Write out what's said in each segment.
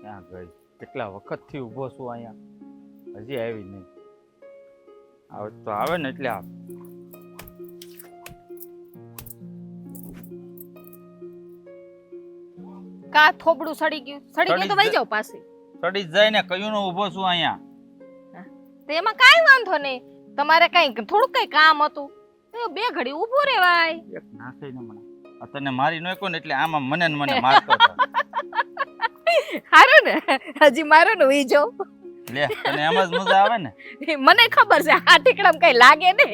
ક્યાં ગઈ? કેટલા વખતથી ઊભો છું અહીંયા, હજી આવી નહીં. આવે તો આવે ને એટલે આવ. કા થોબડું સડી ગયું તો વઈ જાવ પાસે. સડી જ જાય ને, કયું નો ઊભો છું અહીંયા. તો એમાં કાઈ વાંધો નહીં. તમારે કઈ થોડુંક કઈ કામ હતું તો બે ઘડી ઊભો રહેવાય. એક નાખી ને મને આ તને મારી નોકો ને એટલે આમાં મને ને મને મારતો હતો. હારું ને, હજી મારો ને વી જાવ. લે તને એમ જ મજા આવે ને. મને ખબર છે આ ટીકડમ કઈ લાગે ને,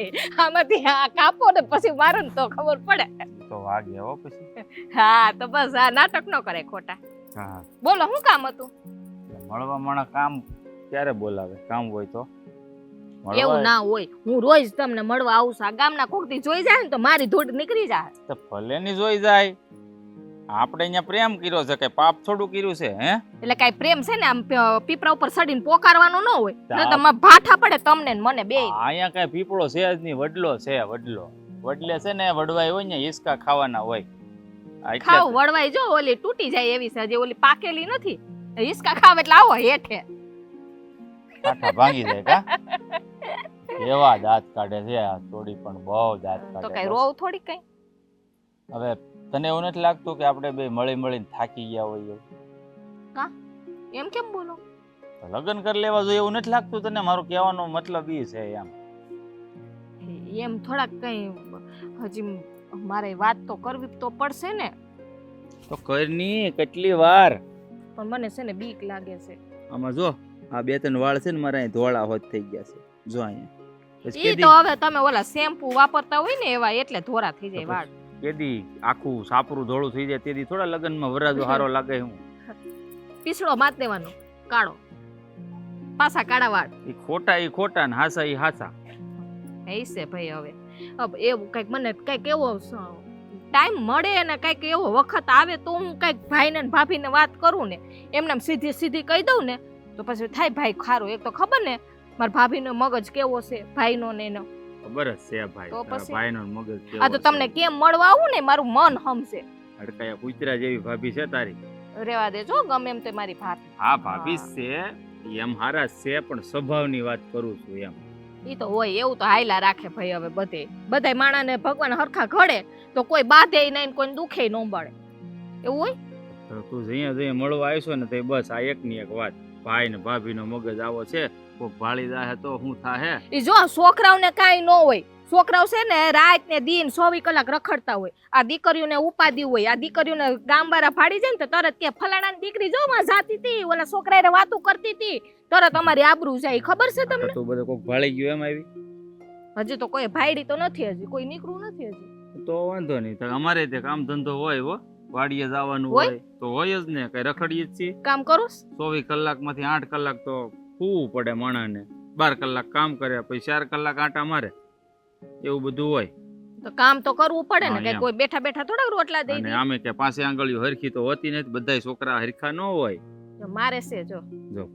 આમાંથી આ કાપો ને પછી મારો ને તો ખબર પડે. તો વાગે હો પછી. હા તો બસ આ નાટક ન કરે ખોટા. હા બોલો શું કામ હતું? મળવા માણા કામ ક્યારે બોલાવે? કામ હોય તો એવું ના હોય. હું રોજ તમને મળવા આવું છું. આ ગામના કોકથી જોઈ જાય ને તો મારી ધૂળ નીકળી જાય. તો ભલે ની જોઈ જાય. આપણે અહીંયા પ્રેમ કર્યો છે, કે પાપ થોડું કર્યું છે? હે એટલે કઈ પ્રેમ છે ને આમ પીપળા ઉપર ચડીને પોકારવાનો ન હોય ને, તમે ભાઠા પડે તમને ને મને બે. અહીંયા કઈ પીપળો છે જ નહીં, વડલો છે. વડલે છે ને વડવાય હોય ને હિસકા ખાવાના હોય. ખાવ વડવાઈ જો ઓલી તૂટી જાય એવી છે, જે ઓલી પાકેલી નથી. હિસકા ખાવ એટલે આવો હેઠે આઠા ભાંગી જાય કા. એવા દાંત કાઢે છે આ થોડી, પણ બહુ દાંત કાઢે. તો કઈ રોવ થોડી કઈ. હવે તને એવું નથી લાગતું કે આપણે બે મળી મળીને થાકી ગયા હોય? કા એમ કેમ બોલો? લગ્ન કરી લેવા જોઈએ એવું નથી લાગતું તને? મારો કહેવાનો મતલબ ઈ છે એમ થોડાક કઈ હજી મારે વાત તો કરવી તો પડશે ને. તો કરની કેટલી વાર. પણ મને છે ને બીક લાગે છે. આમાં જો આ બે ત્રણ વાળ છે ને મારા અહીં ધોળા હોત થઈ ગયા છે. જો અહીંયા ઈ તો હવે તમે ઓલા શેમ્પુ વાપરતા હોય ને એવા એટલે ધોળા થઈ જાય વાળ. કેદી આખું સાપરું ધોળું થઈ જાય તેથી થોડા લગનમાં વરાજો હારો લાગે. હું પીસળો માત દેવાનો કાળો, પાછા કાળા વાળ. ઈ ખોટા ને હાસા ઈ હાસા. એ છે ભાઈ. હવે એવું કઈક મને કઈક એવો ટાઈમ મળે ને કઈક એવો વખત આવે તો હું કઈક ભાઈને ને ભાભીને વાત કરું ને, એમને સીધી સીધી કહી દઉં ને તો પછી થાય ભાઈ ખારું. એક તો ખબર ને મારા ભાભીનો મગજ કેવો છે, ભાઈનો ને એનો ખબર જ છે ભાઈ. તો પછી ભાઈનો મગજ કેવો. આ તો તમને કેમ મળવા આવું ને મારું મન હમશે. અડકાયા કૂતરા જેવી ભાભી છે તારી. રેવા દેજો ગમે એમ તે મારી ભાભી. હા ભાભી છે એમ હારા છે, પણ સ્વભાવની વાત કરું છું એમ. ઈ તો હોય એવું તો હાયલા રાખે ભાઈ. હવે બધાય માણાને ભગવાન હરખા ઘડે તો કોઈ બાધે નહીં, કોઈ દુખે ન મળે એવું હોય. તું જઈએ મળવા આવ્યો ને તો બસ આ એકની એક વાત. ભાઈ ને ભાભીનો મગજ આવો છે, કોક ભાળી જાય તો શું થાહે? ઈ જો છોકરાઓને કાઈ ન હોય. છોકરાઓ છે ને રાત ને દિન 24 કલાક રખડતા હોય. આ દીકરીઓને ઉપાદી હોય. આ દીકરીઓને ગામવાળા ભાડી જાય ને તો તરત કે ફલાણાની દીકરી જો માં જાતી હતી, ઓલા છોકરાએ વાતું કરતી હતી, તરત અમારી આબરૂ જાય. ખબર છે તમને? તો બધે કોક ભાળી ગયો એમ આવી. હજી તો કોઈ ભાઈડી તો નથી, હજી કોઈ નીકળું નથી હજી. તો વાંધો નહીં. અમારે તે કામ ધંધો હોય હો, વાડીએ જવાનું હોય તો હોય જ ને. કઈ રખડીએ જ છીએ. કામ કરો 24 કલાકમાંથી 8 કલાક તો સૂવું પડે માણાને. 12 કલાક કામ કરે પછી 4 કલાક આટા મારે, એવું બધું હોય. તો કામ તો કરવું પડે ને. કે કોઈ બેઠા બેઠા થોડા રોટલા દઈ દે. આમે કે પાસે આંગળીઓ હરખી તો હોતી નથી. બધાય છોકરા હરખા ન હોય. મારે છે જો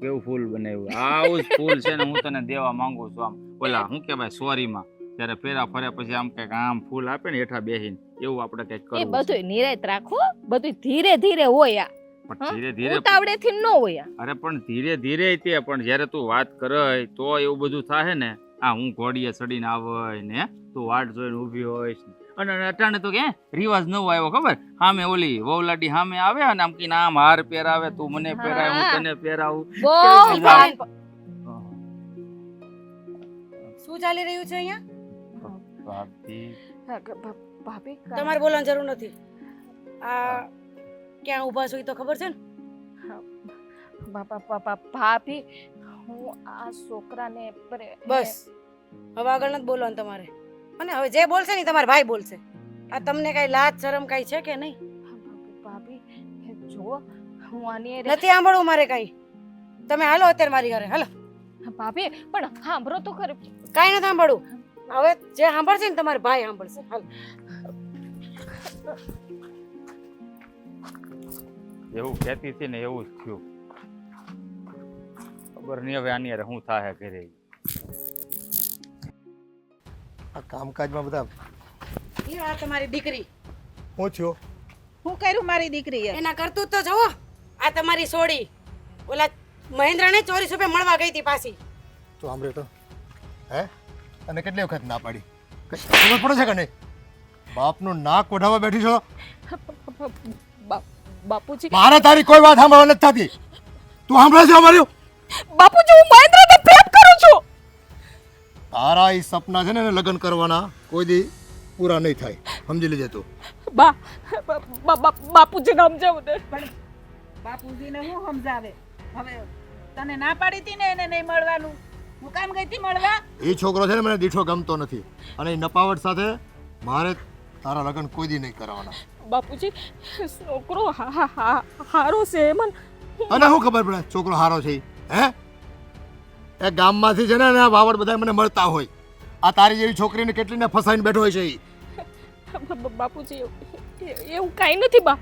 કેવું ફૂલ બનાવ્યું. આવું જ ફૂલ છે ને હું તને દેવા માંગુ છું. આમ ઓલા હું કે ભાઈ સોરીમાં જ્યારે ફેરા ફરે પછી આમ કઈક આમ ફૂલ આપે ને હેઠા બેહીને, એવું આપણે કઈક કરવું. એ બધું નિરાત રાખો. બધું ધીરે ધીરે હોય. ધીરે ધીરે ઉતાવળેથી ન હોય. અરે પણ ધીરે ધીરે તે પણ જ્યારે તું વાત કરે તો એવું બધું થાય ને. આ હું ઘોડીએ ચડીને આવે ને તું વાટ જોઈને ઊભી હોય અને અટાણે તો કે રિવાજ નવો આવ્યો ખબર. સામે ઓલી વહુલાડી સામે આવે અને આમ કીને આમ હાર પહેરાવે, તું મને પહેરાય હું તને પહેરાવું. શું ચાલી રહ્યું છે અહીંયા? ભાભી તમારે બોલવાની જરૂર નથી. આ ક્યાં ઊભા છો એ તો ખબર છે ને? ભાભી હું આ છોકરાને બસ હવે આગળ નથી બોલવાનું તમારે. અને હવે જે બોલશે ને તમારા ભાઈ બોલશે. આ તમને કઈ લાજ શરમ કઈ છે કે નહીં? ભાભી જો હું આની નથી સાંભળવું મારે કઈ. તમે હાલો અત્યારે મારી ઘરે હાલો. ભાભી પણ સાંભળો તો ખરી. કઈ નથી સાંભળવું. હવે જે સાંભળશે ને તમારા ભાઈ સાંભળશે. હાલો. એવું કહેતી હતી ને એવું જ થયું. ખબર નહીં હવે આની યાર શું થાય ઘરે. આ કામકાજમાં બધા એ આ તમારી દીકરી. હું છું. હું કર્યું મારી દીકરીએ? એના કરતું તો જુઓ. આ તમારી સોડી ઓલા મહેન્દ્રને ચોરી છૂપે મળવા ગઈ હતી પાછી. તો સાંભળ્યો તો હે અને કેટલી વખત ના પાડી ખબર પડે છે કે નહીં? બાપનું નાક ઓઢાવવા બેઠી છો. બાપુજી મારે તારી કોઈ વાત સાંભળવા નથી થતી. તું સાંભળે છે અમારું? બાપુજી હું મહેન્દ્રને પ્રેમ કરું છું. તારા એ સપના છે ને એને લગ્ન કરવાના કોઈ દી પૂરા નહીં થાય, સમજી લેજે તું. બાપુજી સમજાવું દે. પણ બાપુજીને હું સમજાવે? હવે તને ના પાડી હતી ને એને નહીં મળવાનું, હું કામ ગઈ હતી મળવા? એ છોકરો છે ને મને દીઠો ગમતો નથી અને એ નપાવટ સાથે મારે તારા લગ્ન કોઈ દી નહીં કરવાના. બાપુજી છોકરો હારો છે મને અને શું ખબર પડે છોકરો હારો છે ઈ? હે એ ગામમાંથી છે ને એના વાવડ બધા મને મળતા હોય. આ તારી જેવી છોકરીને કેટલીને ફસાઈને બેઠો હોય છે ઈ. બાપુજી એવું કાંઈ નથી બા.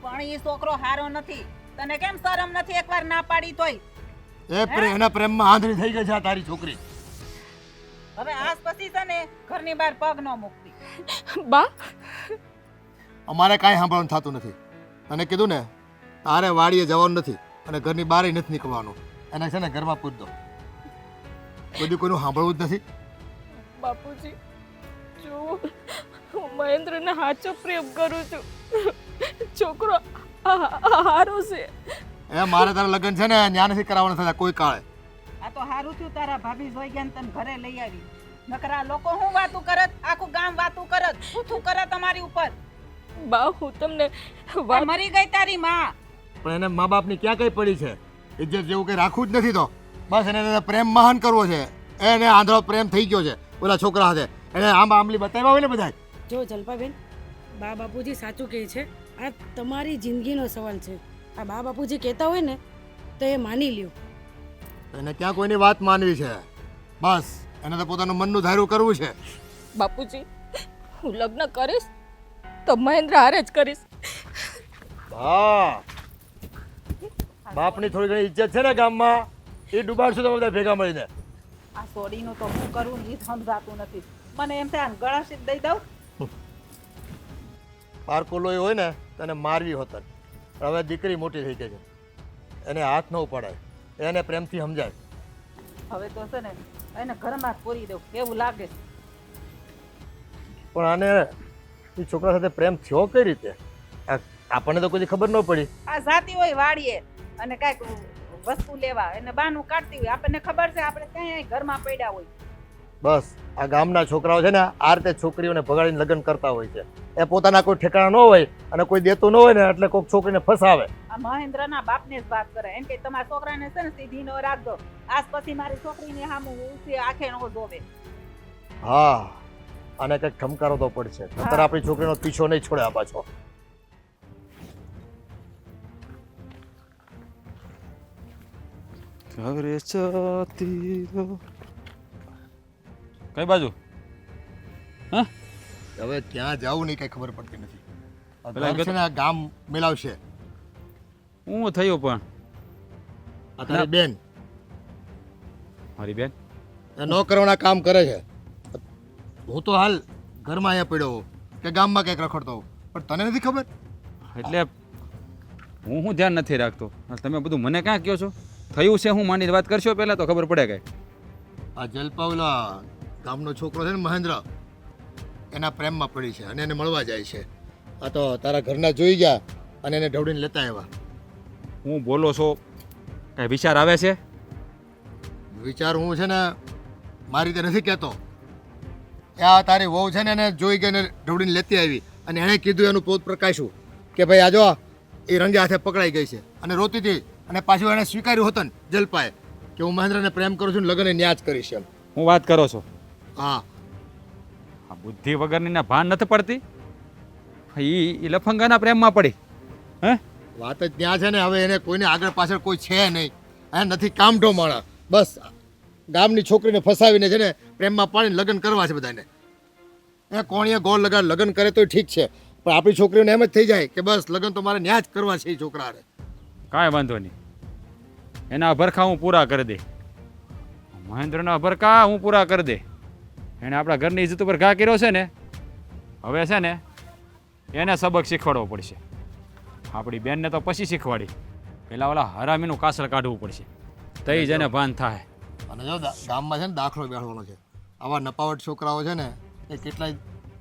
પણ એ છોકરો હારો નથી. તને કેમ શરમ નથી એકવાર ના પાડી તોય? એના પ્રેમમાં આંધળી થઈ ગઈ છે આ તારી છોકરી. હવે આજ પછી છે ને ઘરની બહાર પગ ન મૂકતી. બા અમારે કાંઈ સાંભળવાનું થતું નથી. તને કીધું ને તારે વાડીએ જવાનું નથી અને ઘરની બહાર નથી નીકળવાનું. એને છે ને ઘરમાં પૂછ દો. બધું કોઈનું સાંભળવું જ નથી. બાપુજી જો હું મહેન્દ્રને સાચો પ્રેમ કરું છું. છોકરો હારો છે. મારે તારા લગ્ન છે ને ન્યા નથી કરાવવાના થતા કોઈ કાળે. આ તો હારું થયું તારા ભાભી જોઈ ગયા ને તને ઘરે લઈ આવી. નકરા લોકો હું વાતું કરત, આખું ગામ વાતું કરત, પૂછું કરત તમારી ઉપર. બા હું તમને મરી ગઈ તારી માં. પણ એને મા બાપની ક્યાં કઈ પડી છે? ઇજ્જત જેવું કઈ રાખવું જ નથી. તો બસ એને પ્રેમ મહાન કરવો છે. એને આંધળો પ્રેમ થઈ ગયો છે ઓલા છોકરા સાથે. એને આંબા આંબલી બતાવ્યા હોય ને બધા. જો જલ્પાબેન, બા બાપુજી સાચું કહે છે. આ તમારી જિંદગીનો સવાલ છે. આ બા બાપુજી કહેતા હોય ને તો એ માની લ્યો. એને ક્યાં કોઈની વાત માનવી છે? બસ એને તો પોતાનું મનનું ધાર્યું કરવું છે. બાપુજી હું લગ્ન કરીશ તો મહેન્દ્ર હારે જ કરીશ. હા, બાપની થોડી ઘણી ઇજ્જત છે ને ગામમાં એ ડૂબાડશું તમે બધા ભેગા મળીને. આ સોડીનું તો હું કરું ને એ સમજાતું નથી. મને એમ થાય આને ગળાશી દઈ દઉં. પારકો લોહી હોય ને તને મારવી હોત. હવે દીકરી મોટી થઈ ગઈ છે, એને હાથ ન ઉપાડાય, એને પ્રેમથી સમજાય. હવે તો છે ને એને ઘરમાં જ પૂરી દઉં એવું લાગે. પણ આને એ છોકરા સાથે પ્રેમ થયો કઈ રીતે? આપણને તો કોઈ ખબર ન પડી. આ જાતી હોય વાડીએ અને કાંઈક વસ્તુ લેવા એને બાનું કાઢતી હોય, આપણને ખબર છે આપણે ક્યાંય ઘરમાં પડ્યા હોય. બસ આ ગામના છોકરાઓ છે ને આ રીતે છોકરીઓને ભગાડીને લગ્ન કરતા હોય છે. એ પોતાના કોઈ ઠેકાણા ન હોય અને કોઈ દેતું ન હોય ને એટલે કોઈક છોકરીને ફસાવે. આ મહેન્દ્રના બાપને જ વાત કરે એમ કે તમારા છોકરાને છે ને સીધી નો રાખજો. આજ પછી મારી છોકરીને સામું ઊંચી આંખે ન જોવે. હા, આને કંઈક ઠમકારો તો પડશે. નહીંતર આપણી છોકરીનો પીછો નહીં છોડે આ પાછો. કઈ બાજુ? હવે ક્યાં જવું નહીં કઈ ખબર પડતી નથી. આ પેલા ઘર છે ને આ ગામ મિલાવશે. હું થયું પણ આ તારી બેન મારી બેન એ ન કરવાના કામ કરે છે. હું તો હાલ ઘરમાં અહીંયા પડ્યો હોઉં કે ગામમાં કંઈક રખડતો હોઉં, પણ તને નથી ખબર. એટલે હું ધ્યાન નથી રાખતો. તમે બધું મને ક્યાં કહો છો? થયું છે હું માની વાત કરશો પહેલાં તો ખબર પડે. કઈ આ જલપાવલા ગામનો છોકરો છે ને મહેન્દ્ર, એના પ્રેમમાં પડી છે અને એને મળવા જાય છે. આ તો તારા ઘરના જોઈ ગયા અને એને ઢવડીને લેતા આવ્યા. હું બોલો છો? કઈ વિચાર આવે છે? વિચાર હું છે ને મારી રીતે નથી કહેતો. આ તારી વહુ છે ને એને જોઈ ગઈ ને ઢવડીને લેતી આવી અને એણે કીધું એનું પોત પ્રકાશ્યું કે ભાઈ આ જો એ રંગે હાથે પકડાઈ ગઈ છે અને રોતી હતી. અને પાછું એણે સ્વીકાર્યું હતું ને જલપાએ કે હું મહેન્દ્રને પ્રેમ કરું છું ને લગ્ન ન્યા જ કરીશ એમ. હું વાત કરો છો? હા, આ બુદ્ધિ વગરની ના ભાન નથી પડતી. એ લફંગાના પ્રેમમાં પડી. હે વાત જ ત્યાં છે ને. હવે એને કોઈને આગળ પાછળ કોઈ છે નહીં. હે નથી કામઢો માણા. બસ ગામની છોકરીને ફસાવીને છે ને પ્રેમમાં પાડીને લગ્ન કરવા છે બધાને. એ કોણીએ ગોળ લગાડ લગ્ન કરે તો ઠીક છે, પણ આપણી છોકરીઓને એમ જ થઈ જાય કે બસ લગ્ન તો મારે ન્યા જ કરવા છે એ છોકરાને. કાંઈ વાંધો નહીં, એના અભરખા હું પૂરા કરી દે. મહેન્દ્રના અભરખા હું પૂરા કરી દે. એણે આપણા ઘરની ઇજ્જત ઉપર ઘા કર્યો છે ને, હવે છે ને એને સબક શીખવાડવો પડશે. આપણી બેનને તો પછી શીખવાડી, પેલા ઓલા હરામીનું કાસળ કાઢવું પડશે તઈ જને ભાન થાય. અને જો ગામમાં છે ને દાખલો બેસવાનો છે. આવા નપાવટ છોકરાઓ છે ને એ કેટલાય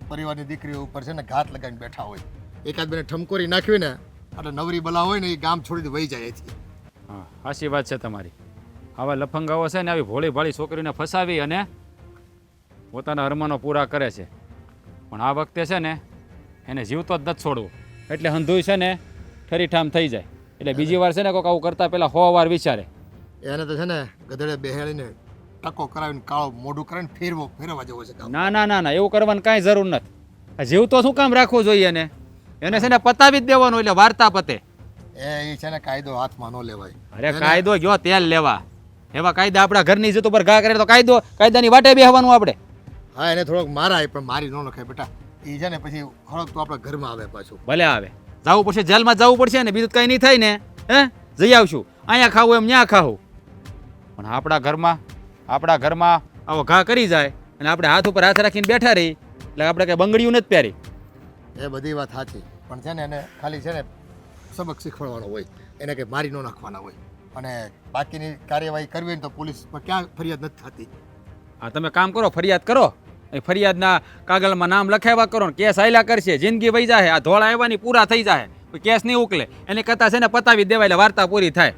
પરિવારની દીકરીઓ ઉપર છે ને ઘાત લગાવીને બેઠા હોય. એકાદ બેને ઠમકોરી નાખવી ને એટલે નવરી બલા હોય ને એ ગામ છોડીને વહી જાય અહીંથી. હા સાચી વાત છે તમારી. આવા લફંગાઓ છે ને આવી ભોળી ભાળી છોકરીને ફસાવી અને પોતાના અરમાનો પૂરા કરે છે. પણ આ વખતે છે ને એને જીવતો જ નથી છોડવો. એટલે હંધુય છે ને ઠરીઠામ થઈ જાય. એટલે બીજી વાર છે ને કોઈક આવું કરતાં પહેલાં 100 વાર વિચારે. એને તો છે ને ગધેડે બેહાડીને ટકો કરાવીને કાળો મોઢું કરીને ફેરવા જેવો છે કામ. ના ના ના ના એવું કરવાની કાંઈ જરૂર નથી. આ જીવતો શું કામ રાખવું જોઈએ એને છે ને પતાવી જ દેવાનું એટલે વાર્તા પતે. એ છે ને કાયદો હાથમાં ન લેવાય. અરે કાયદો ગયો તેલ લેવા. એવા કાયદા આપણા ઘરની ઇજ્જત ઉપર ઘા કરે તો કાયદાની વાટે બેહવાનું આપણે. હા એને થોડોક મારાય પણ મારી ન નખાય બેટા. એ છે ને પછી થોડોક તો આપણા ઘરમાં આવે પાછું. ભલે આવે જવું પડશે જેલમાં જવું પડશે ને બીજું કાંઈ નહીં થાય ને હે જઈ આવશું. અહીંયા ખાવું એમ ત્યાં ખાવું. પણ આપણા ઘરમાં આવો ઘા કરી જાય અને આપણે હાથ ઉપર હાથ રાખીને બેઠા રહી એટલે આપણે કંઈ બંગડીયું નથી પહેરી. એ બધી વાત સાચી પણ છે ને એને ખાલી છે ને સબક શીખવાડવાનો હોય. એને કંઈ મારી ન નાખવાના હોય. અને બાકીની કાર્યવાહી કરવી હોય ને તો પોલીસ પર ક્યાં ફરિયાદ નથી થતી. હા તમે કામ કરો ફરિયાદ કરો. એ ફરિયાદના કાગળમાં નામ લખાવ્યા કરો ને કેસ આયલા કરશે જિંદગી વહી જાય. આ ધોળા આવવાની પૂરા થઈ જાય કેસ નહીં ઉકલે એને કરતાં છે ને પતાવી દેવાય એટલે વાર્તા પૂરી થાય.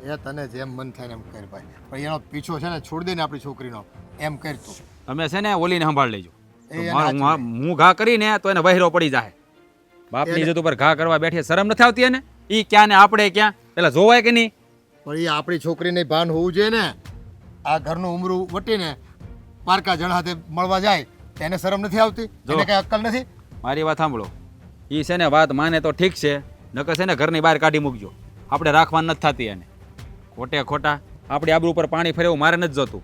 એ તને જેમ મન થાય ને એમ કર ભાઈ. પણ એનો પીછો છે ને છોડી દે ને આપણી છોકરીનો એમ કર તું. તમે છે ને ઓલીને સંભાળ લેજો. એ હું ઘા કરીને તો એને વહેરો પડી જાય. બાપની ઇજ્જત ઉપર ઘા કરવા બેઠી શરમ નથી આવતી એને? ઈ ક્યાં ને આપણે ક્યાં પેલા જોવાય કે નહીં? પણ એ આપણી છોકરીને ભાન હોવું જોઈએ ને. આ ઘરનું ઉમરું વટીને પારકા જણ હાથે મળવા જાય એને શરમ નથી આવતી? એને કઈ અક્કલ નથી? મારી વાત સાંભળો. ઈ છે ને વાત માને તો ઠીક છે નકર છે ને ઘરની બહાર કાઢી મૂકજો. આપણે રાખવાની નથી થતી એને. ખોટે ખોટા આપણી આબરૂ ઉપર પાણી ફરેવું મારે નથી જોતું.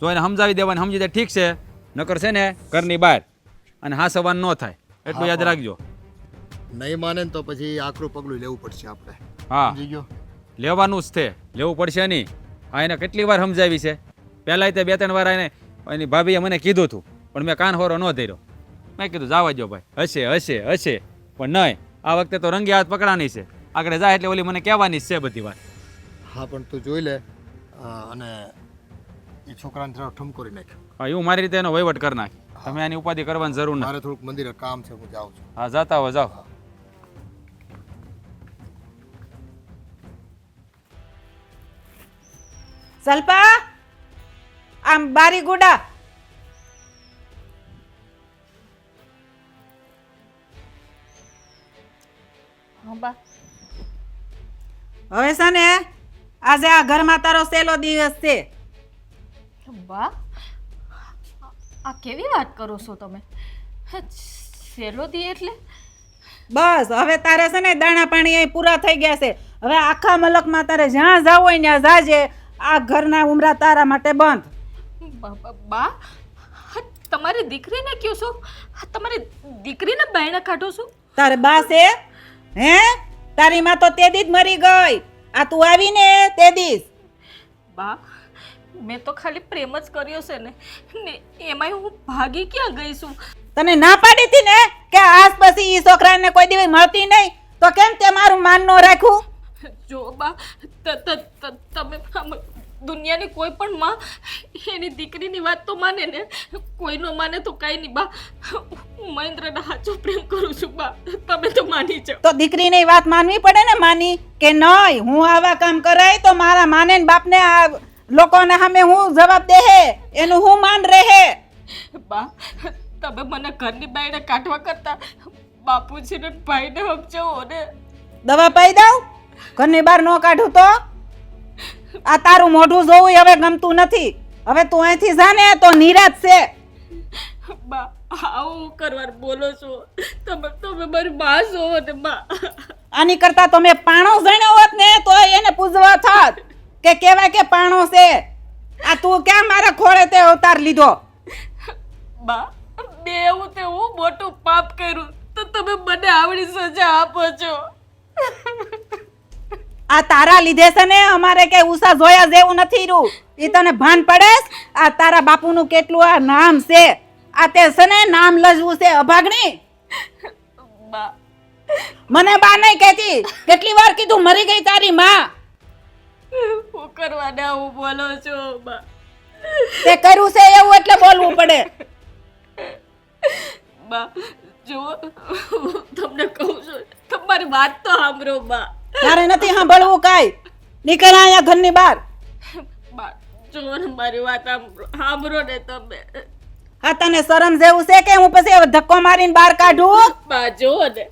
જો એને સમજાવી દેવાની સમજી દે ઠીક છે નકર છે ને ઘરની બહાર અને હાસવાનું ન થાય એટલું યાદ રાખજો. નહીં માને ને તો પછી આકરું પગલું લેવું પડશે આપણે. હા સમજી ગયો? લેવાનું જ છે લેવું પડશે નહીં. આ એને કેટલી વાર સમજાવી છે. પહેલાંય તે 2-3 વાર એની ભાભીએ મને કીધું હતું પણ મેં કાન હોરો ન ધર્યો. મેં કીધું જવા દો ભાઈ હશે પણ નહીં આ વખતે તો રંગે હાથ પકડાની છે. આગળ જાય એટલે ઓલી મને કહેવાની જ છે બધી વાત. હા પણ તું જોઈ લે અને એ છોકરાને થોડો ઠમકોરી નાખ. હા એવું મારી રીતે એનો વહીવટ કરી નાખ. તમે એની ઉપાધિ કરવાની જરૂર નથી. મારે થોડુંક મંદિરે કામ છે હું જાઉં છું. હા જાતા હો જાઓ. સલ્પા આમ બારી ગુડા. હા બા હવે છે ને આજે આ ઘરમાં તારો સહેલો દિવસ છે. બા આ કેવી વાત કરો છો તમે? સહેલો દી એટલે? બસ હવે તારે છે ને દાણા પાણી અહીં પૂરા થઈ ગયા છે. હવે આખા મલકમાં તારે જ્યાં જાવ હોય ત્યાં જાજે. આ ઘરના ઉમરા તારા માટે બંધ. બા તમારી દીકરીને કયો છો? તમારી દીકરીને બાયણે કાઢો છો? તારે બા છે હે? તારી માં તો તે દી જ મરી ગઈ. આ તું આવીને તે દીસ. બા મેં તો ખાલી પ્રેમ જ કર્યો છે ને એમાંય હું ભાગી ક્યાં ગઈ છું? તને ના પાડી હતી ને કે આજ પછી ઈ છોકરાને કોઈ દિવસ મળતી નહીં તો કેમ તે મારું માન નો રાખ્યું? જો બા તમે દુનિયાની કોઈ પણ માં એની દીકરીની વાત તો માને ને કોઈનો માને તો કાંઈ નહીં બા. હું મહેન્દ્રને સાચો પ્રેમ કરું છું બા. તમે તો માની જાઓ. તો દીકરીની વાત માનવી પડે ને માની કે નહીં. હું આવા કામ કરાય તો મારા માને ને બાપને આ લોકોને સામે હું જવાબ દે એનું હું માન રહે. બા તમે મને ઘરની બાયણે કાઢવા કરતા બાપુજીને ને ભાઈને સમજાવો ને. દવા પાઈ દઉં? ઘરની બહાર ન કાઢું તો? આ તારું મોઢું જોવું હવે ગમતું નથી. હવે તું અહીંથી જા ને તો નિરાશ છે. બા આવું કરવા બોલો છો તમે મારી બા છો ને બા. આની કરતા તો મેં પાણો જણ્યો હોત ને તો એને પૂજવા થાત કે કહેવાય કે પાણો છે. આ તું ક્યાં મારા ખોળે તે અવતાર લીધો? બા બે એવું તે હું મોટું પાપ કર્યું તો તમે મને આવડી સજા આપો છો. આ તારા લીધે છે ને અમારે કઈ ઉષા જોયા જેવું નથી રહ્યું. એ તને ભાન પડે? આ તારા બાપુનું કેટલું આ નામ છે. આ તે છે ને નામ લજવું છે અભાગણી. બા મને બા નહીં કહેતી. કેટલી વાર કીધું મરી ગઈ તારી માં. હું કરવાના હું બોલો છો બા? તે કર્યું છે એવું એટલે બોલવું પડે. બા જો તમને કહું છું, તમારી વાત તો સાંભળો બા. તારે નથી સાંભળવું કાંઈ. નીકળ અહીંયા ઘરની બહાર. બા જો ને મારી વાત સાંભળો ને તમે. આ તને શરમ જેવું છે કે હું પછી ધક્કો મારીને બહાર કાઢું? બા જો ને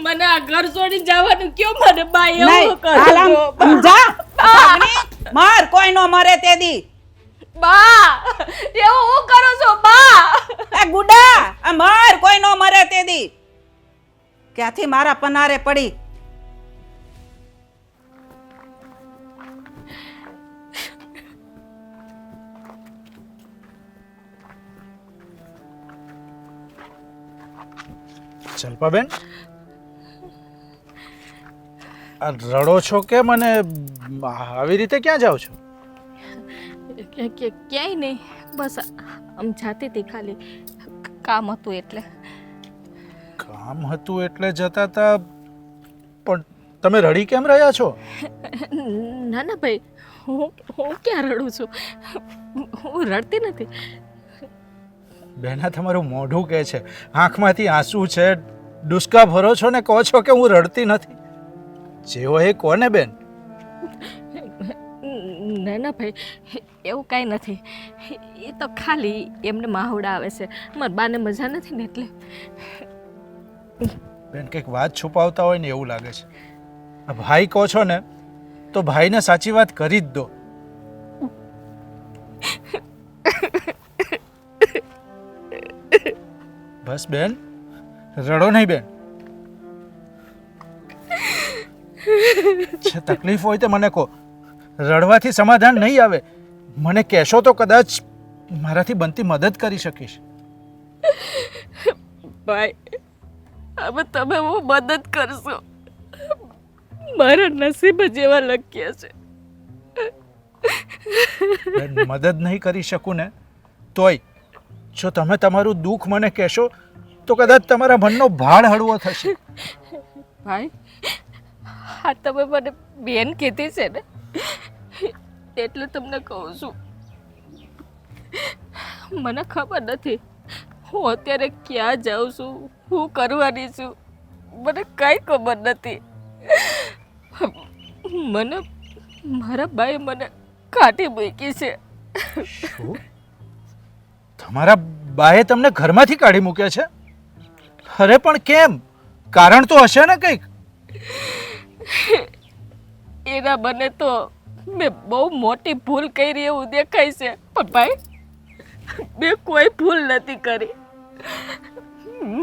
મને આ ઘર છોડી જવાનું કયો મને બા એવું નહીં, હાલ આમ કરો જા. ભાગની. માર કોઈ નો મરે તે દી. બા એવું હું કરો છો બા? એ ગુડા આ માર કોઈ નો મરે તે દી. ક્યાંથી મારા પનારે પડી. જલ્પાબેન, આ રડો છો કે મને આવી રીતે ક્યાં જાઓ છો? ક્યાંય નહીં, બસ આમ જાતી હતી, ખાલી કામ હતું એટલે. કામ હતું એટલે જતા હતા, પણ તમે રડી કેમ રહ્યા છો? ના ના ભાઈ, હું ક્યાં રડું છું? હું રડતી નથી. બેના તમારું મોઢું કહે છે, આંખમાંથી આંસુ છે, ડુસકા ભરો છો ને કહો છો કે હું રડતી નથી. જેવો એ કોને બેન? ના ના ભાઈ, એવું કાંઈ નથી. એ તો ખાલી એમને માહુડા આવે છે. મારા બાને મજા નથી ને એટલે. બેન કંઈક વાત છુપાવતા હોય ને એવું લાગે છે. આ ભાઈ કહો છો ને તો ભાઈને સાચી વાત કરી જ દો. બસ બેન, રડો નહીં બેન. જે તકલીફ હોય તો મને કહો. રડવાથી સમાધાન નહીં આવે. મને કહેશો તો કદાચ મારાથી બનતી મદદ કરી શકીશ. ભાઈ હવે તમે હું મદદ કરશો? મારા નસીબ જેવા લખ્યા છે. બેન, મદદ નહીં કરી શકું ને તોય જો તમે તમારું દુઃખ મને કહેશો તો કદાચ તમારા મનનો ભાર હળવો થશે. ભાઈ હા, તમે મને બેન કીધી છે ને એટલે તમને કહું છું. મને ખબર નથી હું અત્યારે ક્યાં જાઉં છું, શું કરવાની છું, મને કાંઈ ખબર નથી. મને મારા ભાઈ મને કાઢી મૂકી છે. શું? તમારા બાએ તમને ઘરમાંથી કાઢી મૂક્યા છે? અરે પણ કેમ? કારણ તો હશે ને કંઈક. એના મને તો મેં બહુ મોટી ભૂલ કરી એવું દેખાય છે, પણ ભાઈ મેં કોઈ ભૂલ નથી કરી.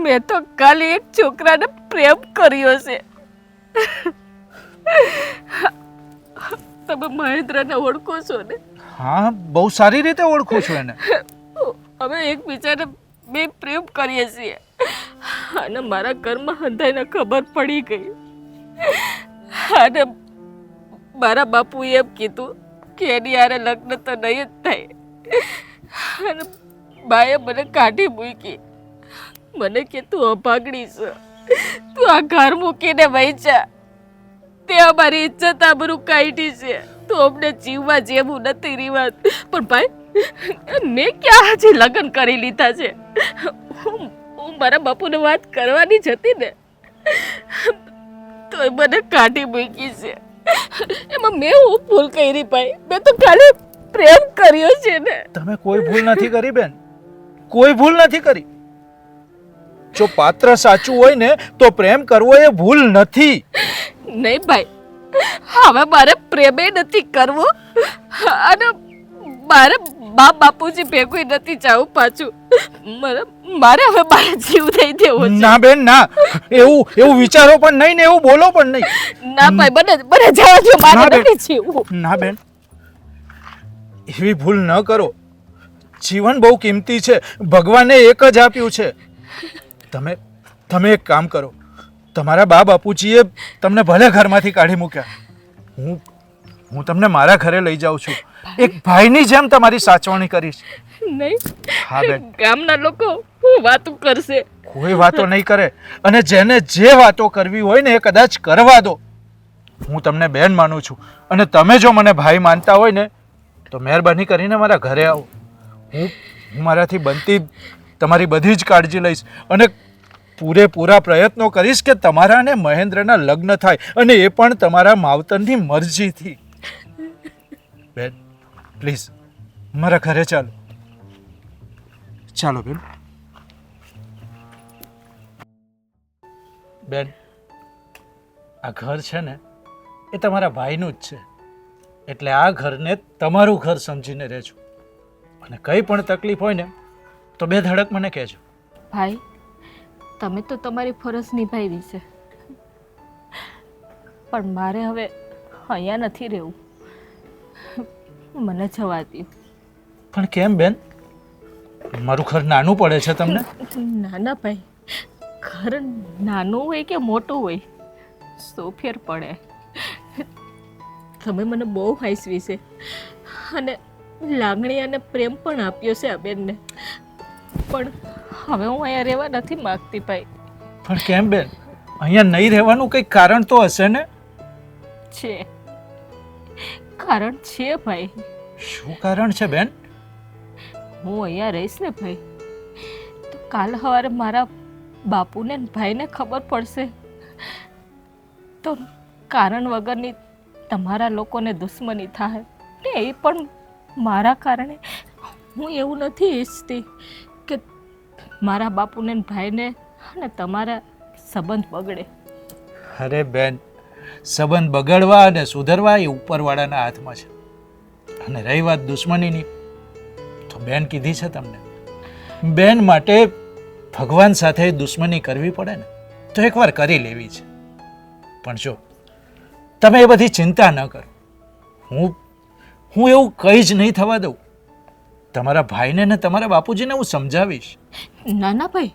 મેં તો ખાલી એક છોકરાને પ્રેમ કર્યો છે. તમે મહેન્દ્રને ઓળખો છો ને? હા, બહુ સારી રીતે ઓળખું છું એને. અમે એકબીજાને બે પ્રેમ કરીએ છીએ અને મારા ઘરમાં હંધાઈને ખબર પડી ગઈ અને મારા બાપુએ એમ કીધું કે એની હારે લગ્ન તો નહીં જ થાય. અને બાએ મને કાઢી મૂકી. મને કે તું અભાગણી છે, તું આ ઘર મૂકીને વહી જા. તે અમારી ઇજ્જત આબરૂ કાઢી છે. તું અમને જીવવા જેવું નથી રિવાજ. પણ ભાઈ મેં ક્યાં હજી લગ્ન કરી લીધા છે? હું મારા બાપુને વાત કરવાની જ હતી ને, તોય મને કાઢી મૂકી છે. એમાં મેં હું ભૂલ કરી ભાઈ? મેં તો ખાલી પ્રેમ કર્યો છે ને. તમે કોઈ ભૂલ નથી કરી બેન, કોઈ ભૂલ નથી કરી. જો પાત્ર સાચું હોય ને તો પ્રેમ કરવો એ ભૂલ નથી. નહીં ભાઈ, હવે મારે પ્રેમે નથી કરવો અને મારે બાપ બાપુજી ભેગું નથી જવું પાછું. મારે હવે મારા જીવ થઈ દેવો છે. ના બેન ના, એવું વિચારો પણ નહીં ને એવું બોલો પણ નહીં. ના ભાઈ, બને જવા દો, મારે નથી જીવવું. ના બેન, એવી ભૂલ ન કરો. જીવન બહુ કિંમતી છે, ભગવાને એક જ આપ્યું છે. તમે એક કામ કરો, તમારા બા બાપુજીએ તમને ભલે ઘરમાંથી કાઢી મૂક્યા, હું તમને મારા ઘરે લઈ જાઉં છું. એક ભાઈની જેમ તમારી સાચવણી કરીશ. નહીં, હા બેન. ગામના લોકો હું વાતું કરશે. કોઈ વાતો નહીં કરે, અને જેને જે વાતો કરવી હોય ને એ કદાચ કરવા દો. હું તમને બેન માનું છું, અને તમે જો મને ભાઈ માનતા હોય ને તો મહેરબાની કરીને મારા ઘરે આવો. હું મારાથી બનતી તમારી બધી જ કાળજી લઈશ, અને પૂરેપૂરા પ્રયત્નો કરીશ કે તમારા અને મહેન્દ્રના લગ્ન થાય, અને એ પણ તમારા માવતરની મરજીથી. બેન પ્લીઝ મારા ઘરે ચાલો. ચાલો બેન. બેન આ ઘર છે ને એ તમારા ભાઈનું જ છે, એટલે આ ઘરને તમારું ઘર સમજીને રહેજો, અને કંઈ પણ તકલીફ હોય ને તો બે ધડક મને કહેજો. ભાઈ તમે તો તમારી ફરજ નિભાવી છે, પણ મારે હવે અહીંયા નથી રહેવું. મને જવા દો. પણ કેમ બેન? મારું ઘર નાનું પડે છે તમને? ના ના ભાઈ, ઘર નાનું હોય કે મોટું હોય શું ફેર પડે? તમે મને બહુ હાંસવી છે, અને લાગણી અને પ્રેમ પણ આપ્યો છે આ બેનને, પણ હવે હું અહીંયા રહેવા નથી માગતી ભાઈ. પણ કેમ બેન? અહીંયા નહીં રહેવાનું કંઈક કારણ તો હશે ને? છે, કારણ છે ભાઈ. શું કારણ છે બેન? હું અહીંયા રહીશ ને ભાઈ તો કાલ સવારે મારા બાપુને ને ભાઈને ખબર પડશે તો કારણ વગરની તમારા લોકોને દુશ્મની થાય ને, એ પણ મારા કારણે. હું એવું નથી ઈચ્છતી કે મારા બાપુને ને ભાઈને અને તમારા સંબંધ બગડે. અરે બેન, સંબંધ બગડવા અને સુધરવા એ ઉપરવાળાના હાથમાં છે, અને રહી વાત દુશ્મનીની તો બેન કીધી છે તમને, બેન માટે ભગવાન સાથે દુશ્મની કરવી પડે ને તો એકવાર કરી લેવી છે. પણ જો તમે એ બધી ચિંતા ન કરો, હું એવું કંઈ જ નહીં થવા દઉં. તમારા ભાઈને ને તમારા બાપુજીને હું સમજાવીશ. ના ના ભાઈ,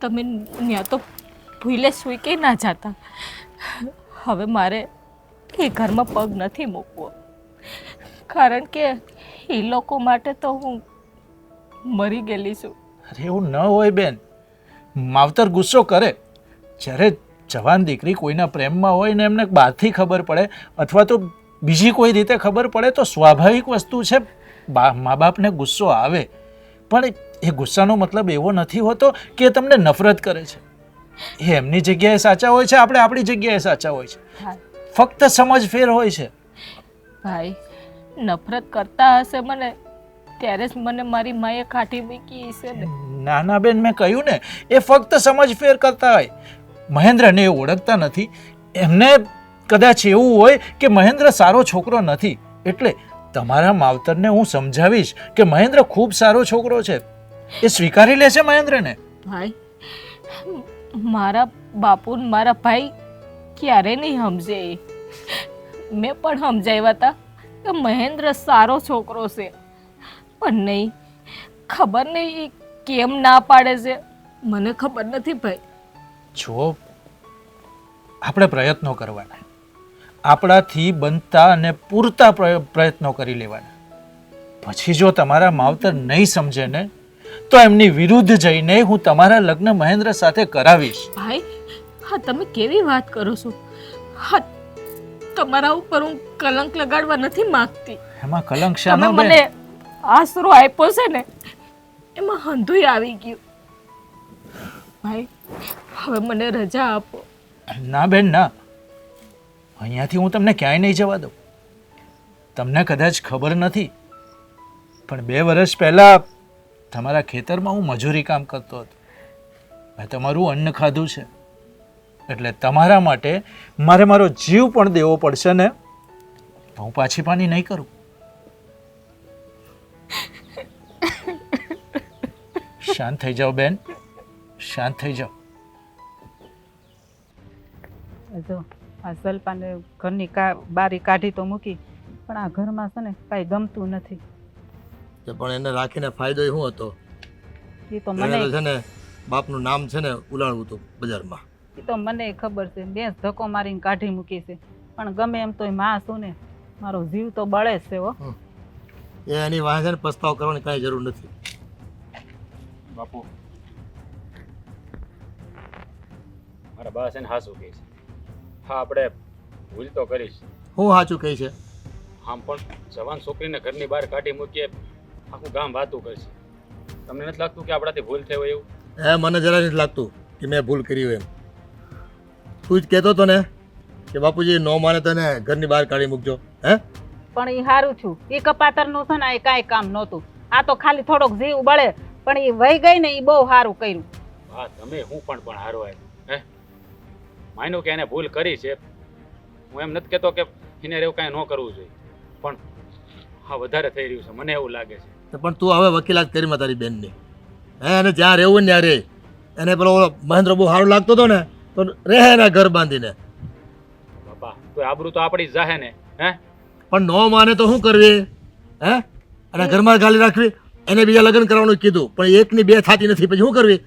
તમે ત્યાં તો ભૂલે સુઈ કે ના જાતા. હવે મારે એ ઘરમાં પગ નથી મૂકવો, કારણ કે એ લોકો માટે તો હું મરી ગયેલી છું. અરે એવું ન હોય બેન, માવતર ગુસ્સો કરે. જ્યારે જવાન દીકરી કોઈના પ્રેમમાં હોય ને એમને બહારથી ખબર પડે અથવા તો બીજી કોઈ રીતે ખબર પડે તો સ્વાભાવિક વસ્તુ છે, મા બાપને ગુસ્સો આવે. પણ એ ગુસ્સાનો મતલબ એવો નથી હોતો કે તમને નફરત કરે છે. એ એમની જગ્યાએ સાચા હોય છે, આપણે આપણી જગ્યાએ સાચા હોય છે. ફક્ત સમજ ફેર હોય છે. ભાઈ નફરત કરતા હશે મને ત્યારે જ મને મારી માએ કાઢી મૂકી છે ને. નાના બેન, મેં કહ્યું ને, એ ફક્ત સમજ ફેર કરતા હોય. મહેન્દ્રને એ ઓળખતા નથી. એમને કદાચ એવું હોય કે મહેન્દ્ર સારો છોકરો નથી, એટલે તમારા માવતરને હું સમજાવીશ કે મહેન્દ્ર ખૂબ સારો છોકરો છે. એ સ્વીકારી લેશે મહેન્દ્રને. ભાઈ મારા બાપુ ને મારા ભાઈ ક્યારે નહીં સમજે. મેં પણ સમજાવ્યા હતા કે મહેન્દ્ર સારો છોકરો છે, પણ નહીં, ખબર નહીં એ કેમ ના પાડે છે, મને ખબર નથી ભાઈ. જો આપણે પ્રયત્નો કરવાના, આપણાથી બનતા અને પૂરતા પ્રયત્નો કરી લેવાના. પછી જો તમારા માવતર નહીં સમજે ને તો એમની વિરુદ્ધ જઈને હું તમારા લગ્ન મહેન્દ્ર સાથે કરાવીશ. ભાઈ હા, તમે કેવી વાત કરો છો? હા, તમારા ઉપર હું કલંક લગાડવા નથી માંગતી. એમાં કલંક તમે શાનો મને બેન? આશરો આપ્યો છે ને એમાં હંધુય આવી ગયું. ભાઈ હવે મને રજા આપો. ના બેન ના, અહીંયાથી હું તમને ક્યાંય નહીં જવા દઉં. તમને કદાચ ખબર નથી, પણ 2 વર્ષ પહેલા તમારા ખેતરમાં હું મજૂરી કામ કરતો હતો. મેં તમારું અન્ન ખાધું છે, એટલે તમારા માટે મારે મારો જીવ પણ દેવો પડશે ને, હું પાછી પાની નહીં કરું. શાંત થઈ જાઓ બેન, શાંત થઈ જાઓ. જો આ સલપાને ઘરની બારી કાઢી તો મૂકી, પણ આ ઘરમાં છે ને કાંઈ ગમતું નથી. પણ એને રાખીને ફાયદો શું હતો? એ તો એને મને તો છે ને બાપનું નામ છે ને ઉલાળવું હતું બજારમાં. એ તો મને ખબર છે, બે ધક્કો મારીને કાઢી મૂકી છે, પણ ગમે એમ તોય માં છું ને, મારો જીવ તો બળે જ છે. હો એ એની વાંહે છે ને પસ્તાવ કરવાની કાંઈ જરૂર નથી. બાપુ મારા બા છે ને હાસું કહે છે. હા આપણે ભૂલ તો કરીશ. હું સાચું કહી છે? આમ પણ જવાન છોકરીને ઘરની બહાર કાઢી મૂકીએ આખું ગામ વાતું કરશે. તમને નથી લાગતું કે આપણાથી ભૂલ થઈ હોય એવું? મને જરા નથી લાગતું કે મેં ભૂલ કરી હોય એમ. તું જ કહેતો હતો ને કે બાપુજી નો માને તો ને ઘરની બહાર કાઢી મૂકજો. હે પણ એ હારું છું એ કપાતરનું છે ને એ કાંઈ કામ નહોતું. આ તો ખાલી થોડોક જીવ બળે પણ એ વહી ગઈ ને એ બહુ સારું કર્યું. હા તમે હું પણ હારો આવ્યો. હે માન્યું કે એને ભૂલ કરી છે. હું એમ નથી કહેતો કે એને એવું કાંઈ ન કરવું જોઈએ, પણ હા વધારે થઈ રહ્યું છે મને એવું લાગે છે. તો પણ તું હવે વકીલાત કરીમાં તારી બેનની. એને જ્યાં રહેવું ને ત્યાં રહે. એને પેલો ઓલો મહેન્દ્ર બહુ સારું લાગતો હતો ને તો રહે એના ઘર બાંધીને. બાપા તો આબરૂ તો આપણી જ જાહે ને. હે પણ નો માને તો શું કરવી? હે અને ઘરમાં ગાલી રાખવી? એને બીજા લગ્ન કરવાનું કીધું પણ એકની બે થતી નથી, પછી શું કરવી?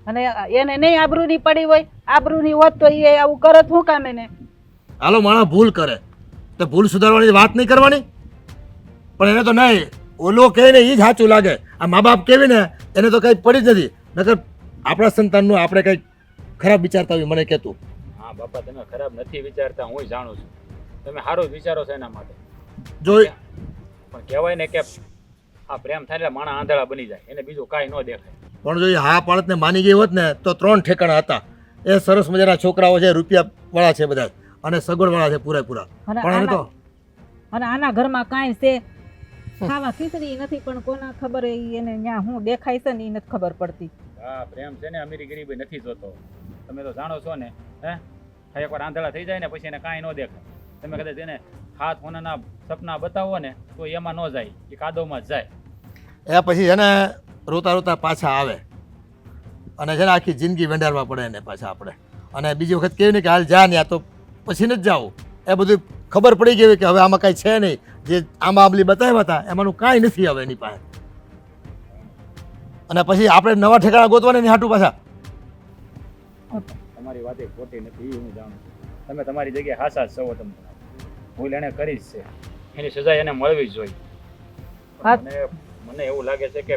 અને એને નહીં આબરૂની પડી હોય, આબરૂની હોત તો એ આવું કરત શું કામ એને? હાલો માણસ ભૂલ કરે તો ભૂલ સુધારવાની વાત નહીં કરવાની, પણ એને તો નહીં ઓલો કહે ને એ જ સાચું લાગે. આ મા બાપ કહેવી ને એને તો કંઈ પડી જ નથી. નકર આપણા સંતાનનું આપણે કંઈક ખરાબ વિચારતા હોય મને કહેતું. હા બાપા તમે ખરાબ નથી વિચારતા, હું જાણું છું. તમે સારું જ વિચારો છો એના માટે. જોઈ પણ કહેવાય ને કે આ પ્રેમ થાય એટલે માણસ આંધળા બની જાય, એને બીજું કાંઈ ન દેખાય. પણ જો એ હા પાડતને માની ગઈ હોત ને તો 3 ઠેકાણા હતા. એ સરસ મજાના છોકરાઓ છે, રૂપિયાવાળા છે બધા, અને સગવડવાળા છે પૂરેપૂરા. પણ એને તો અને આના ઘરમાં કાંઈ છે ખાવા ખીચડી નથી, પણ કોના ખબર એને ત્યાં હું દેખાય છે ને એ નથી ખબર પડતી. હા પ્રેમ છે ને અમીરી ગરીબી નથી જોતો. તમે તો જાણો છો ને. હે એકવાર આંધળા થઈ જાય ને પછી એને કાંઈ ન દેખાય. તમે કદાચ એને હાથ હોનાના સપના બતાવો ને તો એમાં ન જાય, એ કાદવમાં જ જાય. એ પછી એને રોતા રોતા પાછા આવે અને છે ને આખી જિંદગી વેંડારવા પડે એને પાછા આપણે. અને બીજી વખત કેવી ને કે હાલ જા ને તો પછી નથી જાવું. એ બધું ખબર પડી ગઈ કે હવે આમાં કાંઈ છે નહીં. જે આમાં આંબલી બતાવ્યા હતા એમાંનું કાંઈ નથી હવે એની પાસે. અને પછી આપણે નવા ઠેકાણા ગોતવાને એની હાટું પાછા. તમારી વાત એ ખોટી નથી, એ હું જાણું છું. તમે તમારી જગ્યાએ હાસા જ છો. તમે ભૂલ એને કરી જ છે, એની સજા એને મળવી જ જોઈએ. મને એવું લાગે છે કે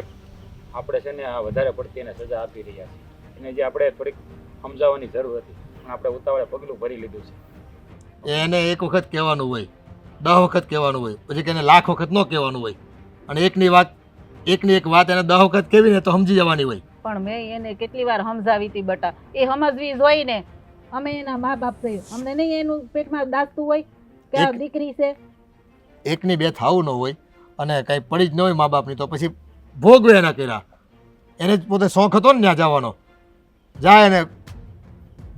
આપણે છે ને આ વધારે પડતી એને સજા આપી રહ્યા છીએ. એને જે આપણે થોડીક સમજાવવાની જરૂર હતી પણ આપણે ઉતાવળે પગલું ભરી લીધું છે. એને એક વખત કહેવાનું હોય, 10 વખત કહેવાનું હોય, પછી કે એને લાખ વખત ન કહેવાનું હોય. અને એકની એક વાત એને 10 વખત કહેવી ને તો સમજી જવાની હોય. પણ મેં એને કેટલી વાર સમજાવી હતી બટા, એ સમજવી જોઈ ને. અમે એના મા બાપ છે, અમને નહીં એનું પેટમાં દાસતું હોય કે આ દીકરી છે. એકની બે થાવું ન હોય અને કાંઈ પડી જ ન હોય મા બાપની તો પછી ભોગવે એના કર્યા. એને જ પોતે શોખ હતો ને ત્યાં જવાનો, જાય એને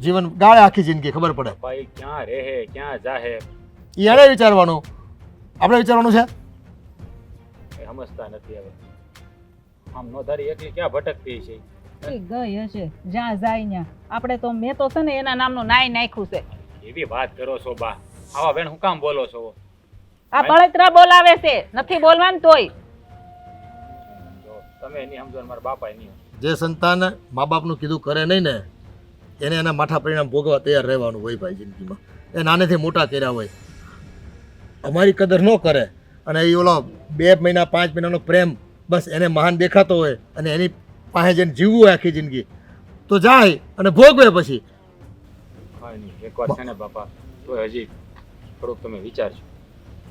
જીવન ગાળે આખી જિંદગી ખબર પડે. ભાઈ ક્યાં રહે ક્યાં જાહે એ એને વિચારવાનું, આપણે વિચારવાનું છે. એ સમજતા નથી. હવે આમ નો ધારી એકલી ક્યાં ભટકતી છે. એ ગઈ હશે જ્યાં જાય ત્યાં. આપણે તો મેં તો છે ને એના નામનું નાય નાખ્યું છે. એવી વાત કરો છો બા? આવા બેન હું કામ બોલો છો? આ બળતરા બોલાવે છે, નથી બોલવાનું તોય. જો તમે એની સમજો ને મારા બાપા નહીં. જે સંતાન મા બાપનું કીધું કરે નહીં ને એને એના માઠા પરિણામ ભોગવવા તૈયાર રહેવાનું હોય ભાઈ જિંદગીમાં. એ નાનેથી મોટા કર્યા હોય, અમારી કદર ન કરે અને એ ઓલો 2 મહિના 5 મહિનાનો પ્રેમ બસ એને મહાન દેખાતો હોય અને એની પાસે જઈને જીવવું હોય આખી જિંદગી તો જાય અને ભોગવે પછી. કાંઈ નહીં, એકવાર છે ને બાપા તો હજી થોડુંક તમે વિચારજો,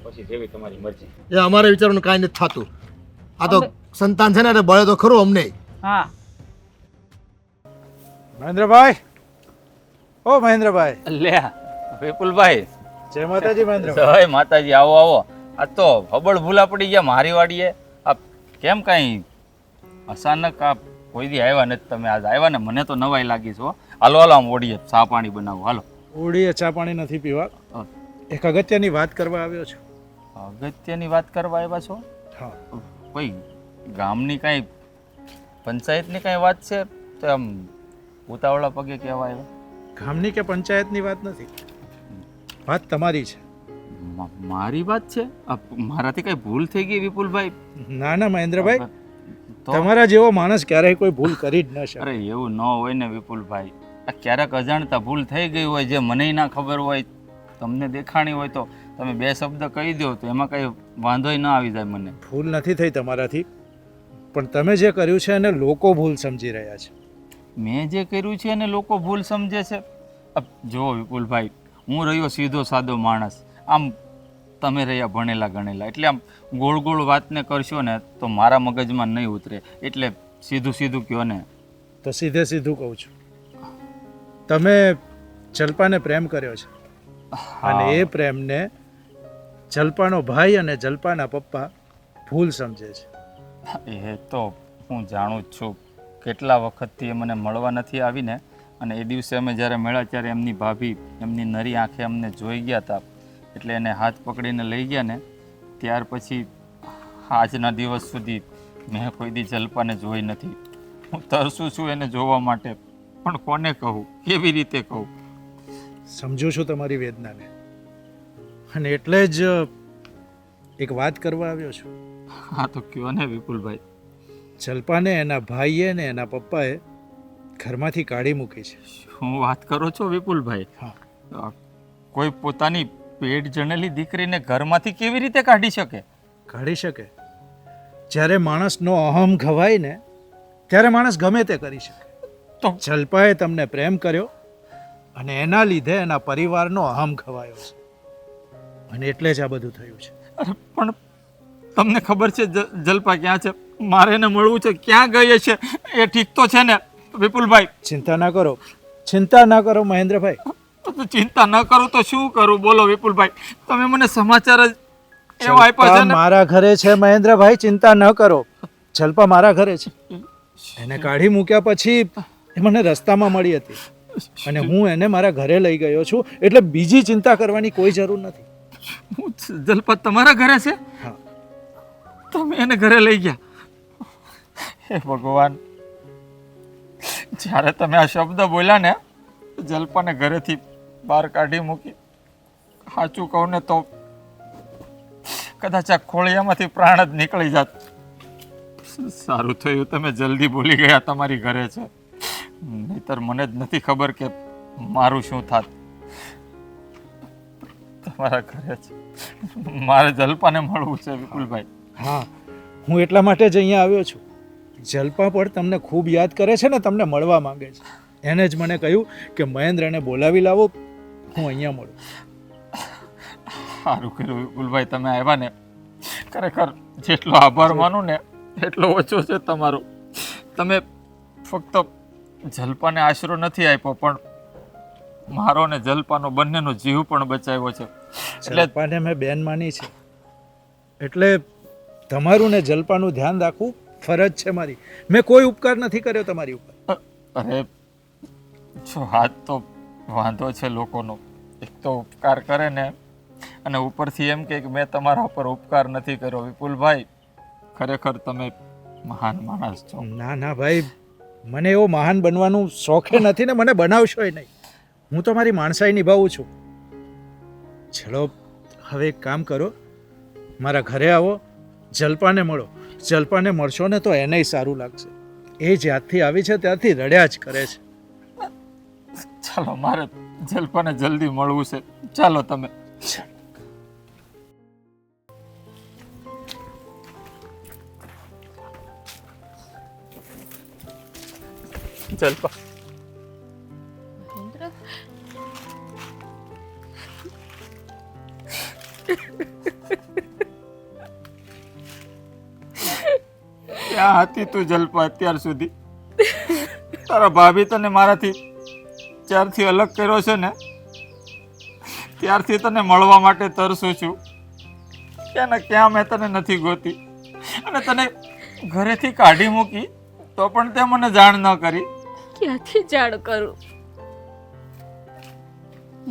પછી જેવી તમારી મરજી. એ અમારે વિચારવાનું કાંઈ નથી થતું. આ તો સંતાન છે ને એટલે બળે તો ખરું અમને. હા મહેન્દ્રભાઈ, ઓ મહેન્દ્રભાઈ. લે વિપુલભાઈ, જય માતાજી મહેન્દ્રભાઈ. જય માતાજી. આવો આવો. આ તો હબળ ભૂલા પડી ગયા મારી વાડીએ. આ કેમ કાંઈ અચાનક આ કોઈ દી આવ્યા નથી તમે? આજ આવ્યા ને મને તો નવાઈ લાગી છો. હાલો હાલો આમ ઓડીએ ચા પાણી બનાવો. હાલો. ઓડીએ ચા પાણી નથી પીવા, એક અગત્યની વાત કરવા આવ્યો છું. અગત્યની વાત કરવા આવ્યા છો? હા. કોઈ ગામની કાંઈ પંચાયતની કાંઈ વાત છે તો આમ ઉતાવળા પગે કહેવા આવ્યા? ગામની કે પંચાયતની વાત નથી, વાત તમારી છે. મારી વાત છે? મારાથી કઈ ભૂલ થઈ ગઈ વિપુલભાઈ? ના ના મહેન્દ્રભાઈ, તો તમારા જેવો માણસ ક્યારેય કોઈ ભૂલ કરી જ ન શકે. અરે એવું ન હોય ને વિપુલભાઈ. આ ક્યારેક અજાણતા ભૂલ થઈ ગઈ હોય જે મને ના ખબર હોય, તમને દેખાણી હોય તો તમે 2 શબ્દ કહી દો તો એમાં કઈ વાંધોય ન આવી જાય મને. ભૂલ નથી થઈ તમારાથી, પણ તમે જે કર્યું છે એને લોકો ભૂલ સમજી રહ્યા છે. મેં જે કર્યું છે એને લોકો ભૂલ સમજે છે? જો વિપુલભાઈ, હું રહ્યો સીધો સાદો માણસ, આમ તમે રહ્યા ભણેલા ગણેલા, એટલે આમ ગોળ ગોળ વાતને કરશો ને તો મારા મગજમાં નહીં ઉતરે, એટલે સીધું સીધું કહો ને. તો સીધે સીધું કહું છું, તમે જલ્પાને પ્રેમ કર્યો છે અને એ પ્રેમને જલ્પાનો ભાઈ અને જલ્પાના પપ્પા ભૂલ સમજે છે. એ તો હું જાણું જ છું, કેટલા વખતથી એ મને મળવા નથી આવીને, અને એ દિવસે અમે જ્યારે મળ્યા ત્યારે એમની ભાભી એમની નરી આંખે અમને જોઈ ગયા હતા, એટલે એને હાથ પકડીને લઈ ગયા ને ત્યાર પછી આજના દિવસ સુધી મેં કોઈ દી જલ્પાને જોઈ નથી. હું તરસું છું એને જોવા માટે, પણ કોને કહું, કેવી રીતે કહું? સમજુ છું તમારી વેદનાને, અને એટલે જ એક વાત કરવા આવ્યો છું. હા તો કયો ને વિપુલભાઈ. જલ્પાને એના ભાઈએ ને એના પપ્પાએ ઘરમાંથી કાઢી મૂકી છે. શું વાત કરો છો વિપુલભાઈ? હા. કોઈ પોતાની પેટ જણેલી દીકરીને ઘરમાંથી કેવી રીતે કાઢી શકે? કાઢી શકે. જ્યારે માણસનો અહમ ઘવાય ને ત્યારે માણસ ગમે તે કરી શકે. તો જલ્પાએ તમને પ્રેમ કર્યો અને એના લીધે એના પરિવારનો અહમ ખવાયો છે, અને એટલે જ આ બધું થયું છે. અરે પણ તમને ખબર છે જલ્પા ક્યાં છે? મારે એને મળવું છે. ક્યાં ગઈ છે એ ઠીક તો છે ને વિપુલભાઈ? ચિંતા ના કરો, ચિંતા ના કરો મહેન્દ્રભાઈ. તો ચિંતા ન કરું તો શું કરું? બોલો વિપુલભાઈ, તમે મને સમાચાર જ એવા આપ્યા છે જલ્પા ને. મારા ઘરે છે મહેન્દ્રભાઈ, ચિંતા ન કરો. જલ્પા મારા ઘરે છે. એને કાઢી મૂક્યા પછી એ મને રસ્તામાં મળી હતી અને હું એને મારા ઘરે લઈ ગયો છું, એટલે બીજી ચિંતા કરવાની કોઈ જરૂર નથી. જલ્પા તમારા ઘરે છે? હા. તમે એને ઘરે લઈ ગયા? હે ભગવાન, જ્યારે તમે આ શબ્દ બોલ્યા ને, જલ્પાને ઘરેથી બહાર કાઢી મૂકી, સાચું કહું ને તો કદાચ આ ખોળિયામાંથી પ્રાણ જ નીકળી જાત. સારું થયું તમે જલ્દી બોલી ગયા તમારી ઘરે છે, નહીતર મને જ નથી ખબર કે મારું શું થાત. તમારા ઘરે છે, મારે જલ્પાને મળવું છે વિપુલભાઈ. હા, હું એટલા માટે જ અહીંયા આવ્યો છું. જલ્પા પણ તમને ખૂબ યાદ કરે છે ને તમને મળવા માંગે છે. એને જ મને કહ્યું કે મહેન્દ્રને બોલાવી લાવો, હું અહીંયા મળું. સારું કર્યું વિપુલભાઈ, તમે આવ્યા ને. ખરેખર જેટલો આભાર માનું ને એટલો ઓછો છે તમારો. તમે ફક્ત જલ્પાને આશરો નથી આપ્યો, પણ મારો ને જલ્પાનો બંનેનો જીવ પણ બચાવ્યો છે. એટલે જલ્પાને મેં બેન માની છે, એટલે તમારું ને જલ્પાનું ધ્યાન રાખવું ફરજ છે મારી. મેં કોઈ ઉપકાર નથી કર્યો તમારી ઉપર. અરે જો હાથ તો વાંધો છે લોકોનો. એક તો ઉપકાર કરે ને અને ઉપરથી એમ કે મેં તમારા ઉપર ઉપકાર નથી કર્યો. વિપુલભાઈ, ખરેખર તમે મહાન માણસ છો. ના ના ભાઈ, મને એવો મહાન બનવાનું શોખે નથી ને મને બનાવશોય નહીં. હું તો મારી માણસાઈ નિભાવું છું. ચલો હવે એક કામ કરો, મારા ઘરે આવો, જલ્પાને મળો. જલ્પાને મળશો ને તો એનેય સારું લાગશે. એ જ્યારથી આવી છે ત્યારથી રડ્યા જ કરે છે. ચાલો, મારે જલ્પાને જલ્દી મળવું છે. ચાલો તમે. જલ્પા, મહેન્દ્ર, ક્યાં હતી તું જલ્પા અત્યાર સુધી? તારા ભાભી તને મારાથી જ્યારથી અલગ કર્યો છે ને ત્યારથી તને મળવા માટે તરસું છું. ક્યાં ને ક્યાં મેં તને નથી ગોતી, અને તને ઘરેથી કાઢી મૂકી તો પણ તે મને જાણ ન કરી. ક્યાંથી જાણ કરું?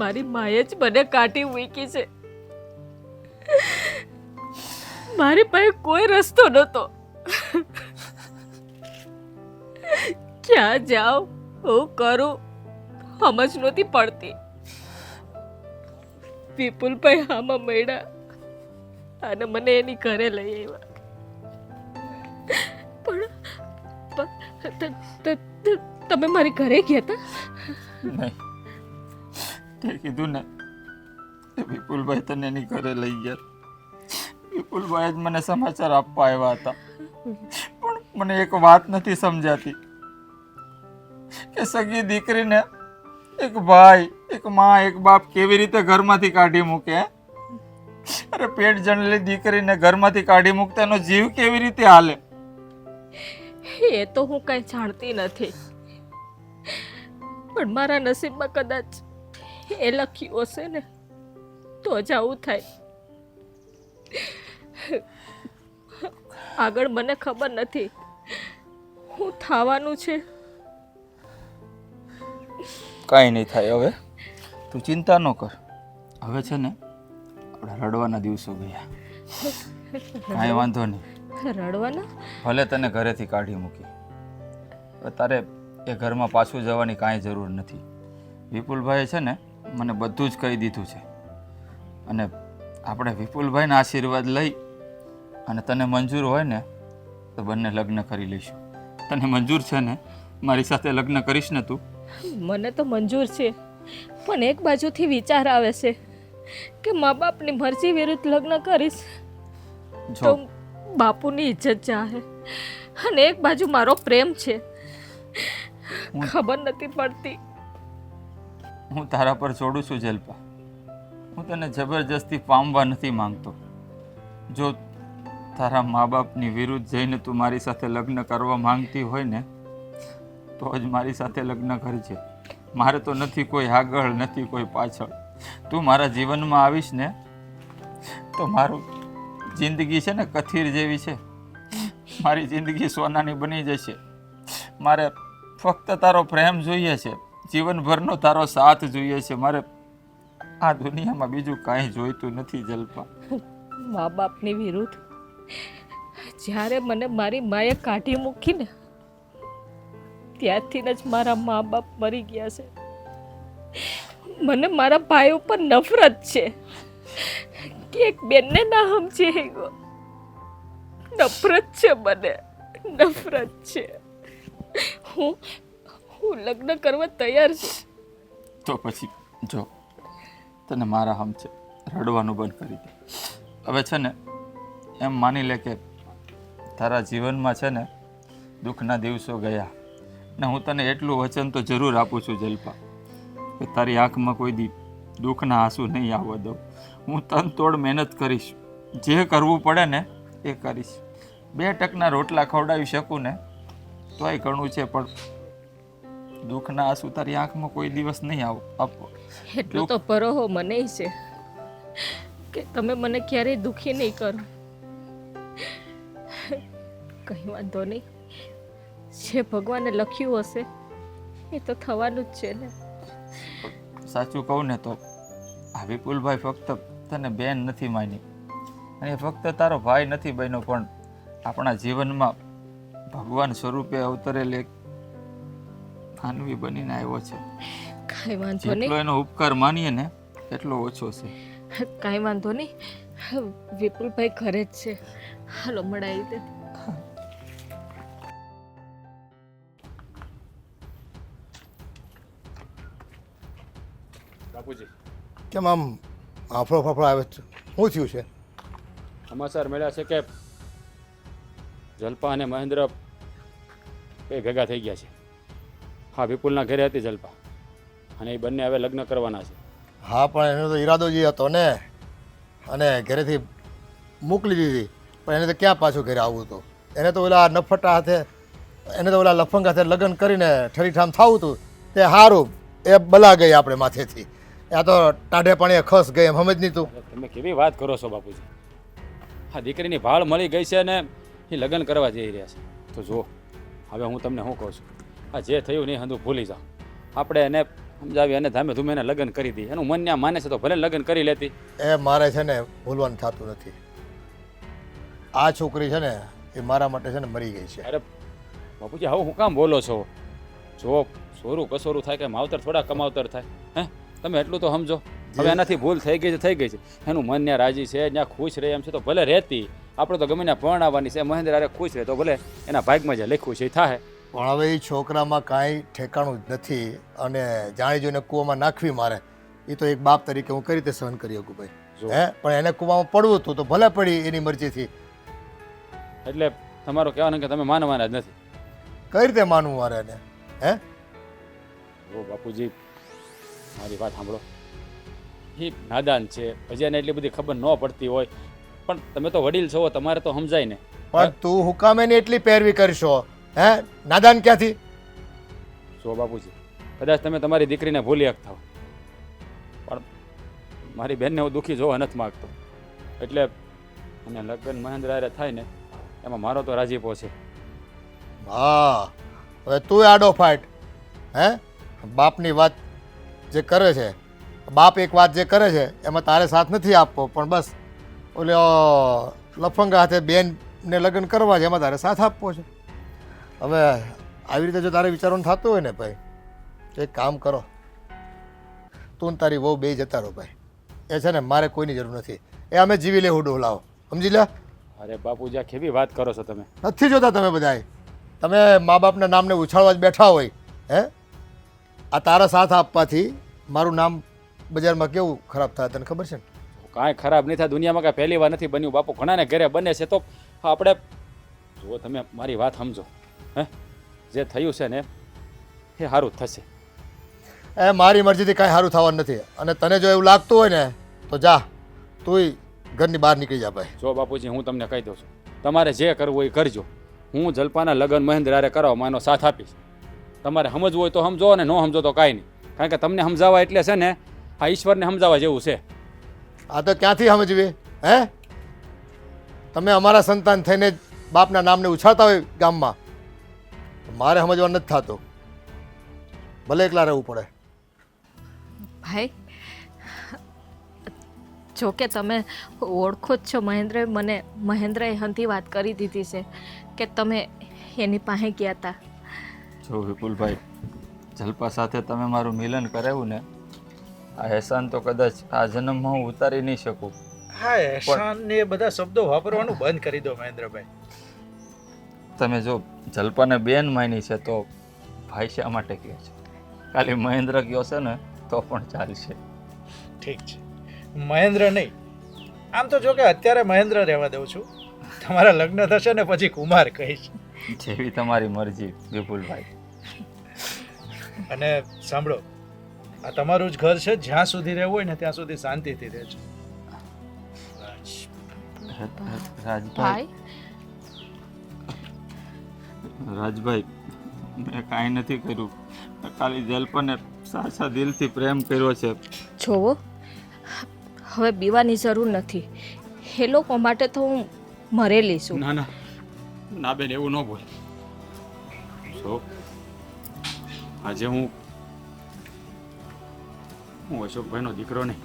મારી માએ જ મને કાઢી મૂકી છે. મારી પાસે કોઈ રસ્તો નહોતો. ક્યાં જાઉં, હું કરું, સમજ નહોતી પડતી. વિપુલભાઈ આમાં મળ્યા અને મને એની ઘરે લઈ આવ્યા. પણ તમે મારી ઘરે ગયા હતા? નહીં, તે કીધું ને કે વિપુલભાઈ તને એની ઘરે લઈ ગયા. વિપુલભાઈ જ મને સમાચાર આપવા આવ્યા હતા, પણ મને એક વાત નથી સમજાતી કે સગી દીકરીને એક ભાઈ એક માં એક બાપ કેવી રીતે ઘરમાંથી કાઢી મૂકે? અરે પેટ જણેલી દીકરીને ઘરમાંથી કાઢી મૂકતા એનો જીવ કેવી રીતે હાલે? એ તો હું કઈ જાણતી નથી, પણ મારા નસીબમાં કદાચ એ લખ્યું હશે ને તો જ આવું થાય. આગળ મને ખબર નથી હું થવાનું છે. કાંઈ નહીં થાય. હવે તું ચિંતા ન કર. હવે છે ને આપણા રડવાના દિવસો ગયા. કાંઈ વાંધો નહીં. રડવાના? ભલે તને ઘરેથી કાઢી મૂકી, હવે તારે એ ઘરમાં પાછું જવાની કાંઈ જરૂર નથી. વિપુલભાઈએ છે ને મને બધું જ કહી દીધું છે, અને આપણે વિપુલભાઈના આશીર્વાદ લઈ અને તને મંજૂર હોય ને તો બંને લગ્ન કરી લઈશું. તને મંજૂર છે ને? મારી સાથે લગ્ન કરીશ ને તું? મને તો મંજૂર છે, પણ એક બાજુથી વિચાર આવે છે કે મા બાપની મરજી વિરુદ્ધ લગ્ન કરીશ તો જો બાપુની ઇજ્જત જાહે, અને એક બાજુ મારો પ્રેમ છે. ખબર નથી પડતી. હું તારા પર છોડું છું જલ્પા. હું તને જબરજસ્તી પામવા નથી માંગતો. જો તારા મા બાપની વિરુદ્ધ જઈને તું મારી સાથે લગ્ન કરવા માંગતી હોય ને તો જ મારી સાથે લગ્ન કરજે. મારે તો નથી કોઈ આગળ, નથી કોઈ પાછળ. તું મારા જીવનમાં આવીશ ને તો મારું જિંદગી છે ને કથીર જેવી છે. મારી જિંદગી સોનાની બની જશે. મારે ફક્ત તારો પ્રેમ જોઈએ છે, જીવનભરનો તારો સાથ જોઈએ છે. મારે આ દુનિયામાં બીજું કાંઈ જોઈતું નથી જલ્પા. મા બાપની વિરુદ્ધ જ્યારે મને મારી માએ કાઢી મૂકીને ત્યારથી જ મારા મા બાપ મરી ગયા છે. મને મારા ભાઈ ઉપર નફરત છે કે એક બેનને ના સમજી ગયો. નફરત છે, મને નફરત છે. હું લગ્ન કરવા તૈયાર છું. તો પછી જો તને મારા હમ છે, રડવાનું બંધ કરી દે. હવે છે ને એમ માની લે કે તારા જીવનમાં છે ને દુઃખના દિવસો ગયા, ને હું તને એટલું વચન તો જરૂર આપું છું જલ્પા કે તારી આંખમાં કોઈ દી દુઃખના આંસુ નહીં આવવા દઉં. હું તનતોડ મહેનત કરીશ, જે કરવું પડે ને એ કરીશ. 2 ટકના રોટલા ખવડાવી શકું ને તોય ઘણું છે, પણ દુઃખના આંસુ તારી આંખમાં કોઈ દિવસ નહીં આપો. એટલો તો ભરોહો મને છે કે તમે મને ક્યારેય દુઃખી નહીં કરો. કંઈ વાંધો નહીં, જે ભગવાને લખ્યું હશે એ તો થવાનું જ છે ને. સાચું કહું ને તો આ વિપુલભાઈ ફક્ત તને બેન નથી માની, અને ફક્ત તારો ભાઈ નથી બન્યો, પણ આપણા જીવનમાં ભગવાન સ્વરૂપે અવતરેલ એક માનવી બનીને આવ્યો છે. કાંઈ વાંધો જેટલો નહીં, એનો ઉપકાર માનીએ ને એટલો ઓછો છે. કાંઈ વાંધો નહીં. વિપુલભાઈ ઘરે જ છે, હાલો મળાવી દે. બાપુજી, કેમ આમ આફળો ફાફળો આવે છે? શું થયું છે? સમાચાર મળ્યા છે કે જલ્પા અને મહેન્દ્ર બે ભેગા થઈ ગયા છે. હા, વિપુલના ઘરે હતી જલ્પા, અને એ બંને હવે લગ્ન કરવાના છે. હા, પણ એનો તો ઈરાદો જ હતો ને, અને ઘરેથી મોકલી દીધી, પણ એને તો ક્યાં પાછું ઘરે આવવું હતું? એને તો ઓલા નફટા હાથે, એને તો ઓલા લફંગ હાથે લગ્ન કરીને ઠરીઠામ થવું હતું. તે સારું, એ બલા ગઈ આપણે માથેથી. આ તો ટાઢે પાણીએ ખસ ગઈ, એમ સમજ નહીં તું? અરે તમે કેવી વાત કરો છો બાપુજી? હા, દીકરીની ભાળ મળી ગઈ છે ને એ લગ્ન કરવા જઈ રહ્યા છે. તો જો હવે હું તમને શું કહું છું, આ જે થયું ને એ હંધું ભૂલી જાઓ. આપણે એને સમજાવી અને ધામે ધૂમે એને લગ્ન કરી દઈએ. એનું મન ત્યાં માને છે તો ભલે લગ્ન કરી લેતી. એ મારે છે ને ભૂલવાનું થતું નથી. આ છોકરી છે ને એ મારા માટે છે ને મરી ગઈ છે. અરે બાપુજી, હવે હું કામ બોલો છો? જો સોરું કસોરું થાય કે માવતર થોડા કમાવતર થાય? હે, તમે એટલું તો સમજો. હવે એનાથી ભૂલ થઈ ગઈ છે, થઈ ગઈ છે. એનું મન ત્યાં રાજી છે, ત્યાં ખુશ રહે એમ છે તો ભલે રહેતી. આપણે તો ગમે ત્યાં પરણાવવાની છે. મહેન્દ્ર અરે ખુશ રહે તો ભલે એના ભાગમાં જે લખ્યું છે એ થાય. પણ હવે એ છોકરામાં કાંઈ ઠેકાણું જ નથી, અને જાણી જોઈને કૂવામાં નાખવી મારે, એ તો એક બાપ તરીકે હું કઈ રીતે સહન કરી શકું ભાઈ? હે, પણ એને કૂવામાં પડવું હતું તો ભલે પડી એની મરજીથી. એટલે તમારો કહેવાનું કે તમે માનવાના જ નથી. કઈ રીતે માનવું મારે એને? હે, ઓ બાપુજી, મારી વાત સાંભળો, એ નાદાન છે, હજી એને એટલી બધી ખબર ન પડતી હોય, પણ તમે તો વડીલ છો, તમારે તો સમજાય ને. પણ તું હુકામ એની એટલી પેરવી કરશો? હે, નાદાન ક્યાંથી? જો બાપુજી, કદાચ તમે તમારી દીકરીને ભૂલી શકતા હો, પણ મારી બેનને હું દુઃખી જોવા નથી માગતો, એટલે અને લગ્ન મહેન્દ્ર હારે થાય ને એમાં મારો તો રાજીપો છે. હા, હવે તું આડો ફાટ. હે, બાપની વાત જે કરે છે, બાપ એક વાત જે કરે છે એમાં તારે સાથ નથી આપવો, પણ બસ ઓલે લફંગા હાથે બેનને લગ્ન કરવા છે એમાં તારે સાથ આપવો છે. હવે આવી રીતે જો તારે વિચારવાનું થતું હોય ને ભાઈ, તો એક કામ કરો, તું ને તારી વહુ બે જતા રહો ભાઈ. એ છે ને મારે કોઈની જરૂર નથી, એ અમે જીવી લેવું ડોલાવો, સમજી લે. અરે બાપુજી, આ કેવી વાત કરો છો તમે? નથી જોતા તમે બધાય, તમે મા બાપના નામને ઉછાળવા જ બેઠા હોય. હે, આ તારા સાથ આપવાથી મારું નામ બજારમાં કેવું ખરાબ થાય તને ખબર છે ને? કાંઈ ખરાબ નહીં થાય, દુનિયામાં કાંઈ પહેલી વાર નથી બન્યું બાપુ, ઘણાને ઘરે બને છે. તો આપણે જુઓ, તમે મારી વાત સમજો. હે, જે થયું છે ને એ સારું જ થશે. એ મારી મરજીથી કાંઈ સારું થવાનું નથી, અને તને જો એવું લાગતું હોય ને તો જા, તુંય ઘરની બહાર નીકળી જા ભાઈ. જો બાપુજી, હું તમને કહી દઉં છું, તમારે જે કરવું હોય એ કરજો. હું જલ્પાના લગ્ન મહેન્દ્ર હારે કરાવવા એનો સાથ આપીશ. તમારે સમજવું હોય તો સમજો, અને ન સમજો તો કાંઈ નહીં, કારણ કે તમને સમજાવવા એટલે છે ને આ ઈશ્વરને સમજાવવા જેવું છે. આ તો ક્યાંથી સમજવી? હે, તમે અમારા સંતાન થઈને જ બાપના નામને ઉછાળતા હોય ગામમાં, મારે સમજવા નથી થતું, ભલે એકલા રહેવું પડે. ભાઈ, જો કે તમે ઓળખો જ છો મહેન્દ્રએ હંધી વાત કરી દીધી છે કે તમે એની પાસે ગયા હતા. જો વિપુલભાઈ, જલ્પા સાથે તમે મારું મિલન કરાવ્યું ને, આ એહસાન તો કદાચ આ જન્મમાં હું ઉતારી નહીં શકું. હા, એહસાન ને એ બધા શબ્દો વાપરવાનું બંધ કરી દો મહેન્દ્રભાઈ. તમે જો જલ્પાને બેન માની છે તો ભાઈ શા માટે કહે છે? ખાલી મહેન્દ્ર કહ્યો છે ને તો પણ ચાલશે. ઠીક છે, મહેન્દ્ર નહીં. આમ તો જો કે અત્યારે મહેન્દ્ર રહેવા દઉં છું, તમારા લગ્ન થશે ને પછી કુમાર કહીશ. જેવી તમારી મરજી વિપુલભાઈ. અને સાંભળો, આ તમારું જ ઘર છે, જ્યાં સુધી રહેવું હોય ને ત્યાં સુધી શાંતિથી રહેજો. રાજભાઈ, રાજભાઈ, મેં કાંઈ નથી કર્યું, ખાલી જલ્પાને સાચા દિલથી પ્રેમ કર્યો છે. જોવો, હવે બીવાની જરૂર નથી, એ લોકો માટે તો હું મરેલી છું. ના ના ના બેન, એવું ન બોલ. જો આજે હું અશોકભાઈનો દીકરો નહીં,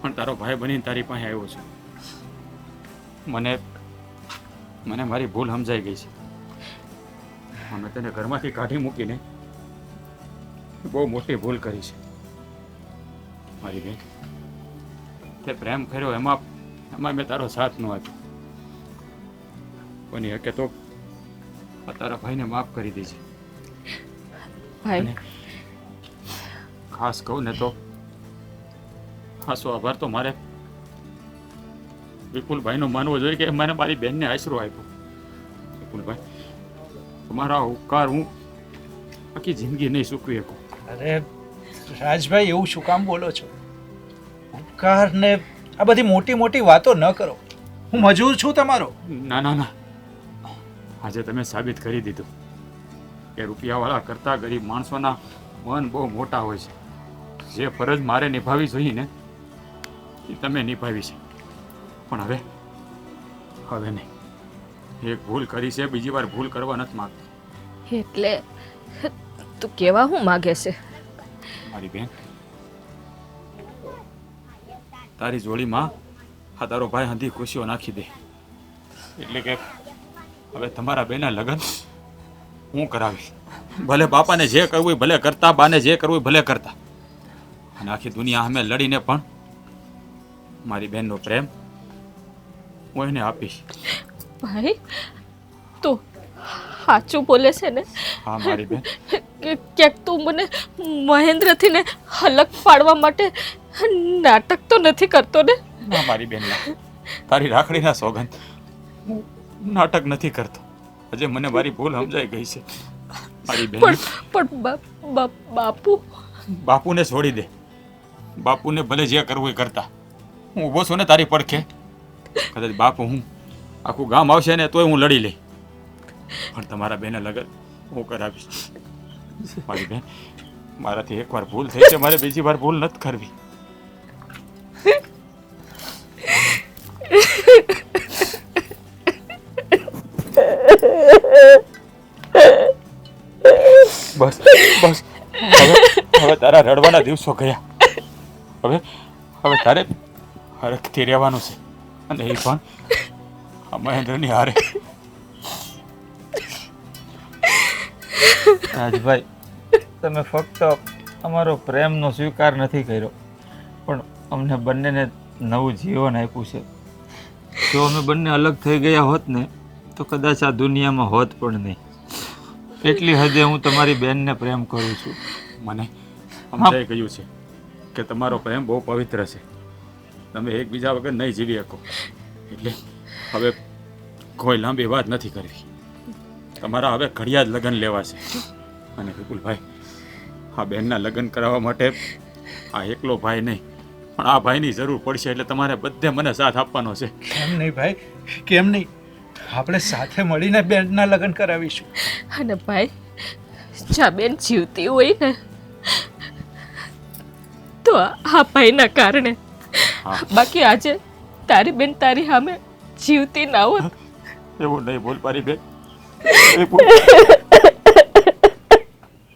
પણ તારો ભાઈ બનીને તારી પાસે આવ્યો છું. મને મારી ભૂલ સમજાઈ ગઈ છે. અમે તને ઘરમાંથી કાઢી મૂકીને બહુ મોટી ભૂલ કરી છે મારી બેન. તે પ્રેમ કર્યો એમાં મેં તારો સાથ ન આપ્યો. કોની હકે તો તારા ભાઈને માફ કરી દેજે. ભાઈ, ખાસ કહું ને તો ખાસો આભાર તો મારે વિપુલભાઈનો માનવો જોઈએ કે મને મારી બેનને આશરો આપ્યો. વિપુલભાઈ, તમારા ઉપકાર હું આખી જિંદગી નહીં ચૂકવી શકું. અરે રાજભાઈ, એવું શું કામ બોલો છો? ઉપકાર ને આ બધી મોટી મોટી વાતો ન કરો. હું મજૂર છું તમારો. ના ના ના, આજે તમે સાબિત કરી દીધું કે રૂપિયાવાળા કરતાં ગરીબ માણસોના મન બહુ મોટા હોય છે. જે ફરજ મારે નિભાવી જોઈએ ને એ તમે નિભાવી છે, પણ હવે નહીં. એક ભૂલ કરી છે, બીજી વાર ભૂલ કરવા નથી માંગતો. એટલે તું કેવા હું માગે છે? મારી બેન, તારી જોડીમાં આ તારો ભાઈ હંધી ખુશીઓ નાખી દે, એટલે કે હવે તમારા બેના લગ્ન હું કરાવીશ. ભલે બાપાને જે કરવું હોય ભલે કરતા, બાને જે કરવું હોય ભલે કરતા, અને આખી દુનિયા સામે લડીને પણ મારી બેનનો પ્રેમ હું એને આપીશ. ભાઈ, તું સાચું બોલે છે ને? હા મારી બેન. કે ક્યાંક તું મને મહેન્દ્રથી ને અલગ પાડવા માટે નાટક તો નથી કરતો ને? ના મારી બેન, તારી રાખડીના સોગંદ, હું નાટક નથી કરતો. આજે મને મારી ભૂલ સમજાઈ ગઈ છે. મારી બેન પણ બાપુ બાપુને છોડી દે. બાપુને ભલે જે કરવું એ કરતા. હું ઊભો છું ને તારી પડખે. કદાચ બાપુ હું આખું ગામ આવશે ને તોય હું લડી લઈ, પણ તમારા બેને લગન હું કરાવીશ. મારી બેન, મારાથી એકવાર ભૂલ થઈ છે, મારે બીજી વાર ભૂલ નથી કરવી. બસ બસ, હવે તારા રડવાના દિવસો ગયા. હવે તારે હરખથી રહેવાનું છે, અને એ પણ આ મહેન્દ્રની હારે. રાજભાઈ, તમે ફક્ત અમારો પ્રેમનો સ્વીકાર નથી કર્યો, પણ અમને બંનેને નવું જીવન આપ્યું છે. જો અમે બંને અલગ થઈ ગયા હોત ને તો કદાચ આ દુનિયામાં હોત પણ નહીં. એટલી હદે હું તમારી બેનને પ્રેમ કરું છું. મને સમજાઈ ગયું છે કે તમારો પ્રેમ બહુ પવિત્ર છે. તમે એકબીજા વગર નહીં જીવી શકો. એટલે હવે કોઈ લાંબી વાત નથી કરવી. તમારા હવે ઘડિયા જ લગ્ન લેવા છે. અને વિપુલભાઈ, આ બેનના લગ્ન કરાવવા માટે આ એકલો ભાઈ નહીં, પણ આ ભાઈની જરૂર પડશે. એટલે તમારે બધે મને સાથ આપવાનો છે. કેમ નહીં ભાઈ, કેમ નહીં? આપણે સાથે મળીને બેનના લગ્ન કરાવીશું. અને ભાઈ, જા બેન જીવતી હોય ને તો આ ભાઈના કારણે, બાકી આજે તારી બેન તારી સામે જીવતી ના હોત. એવું નહીં બોલ મારી બેન.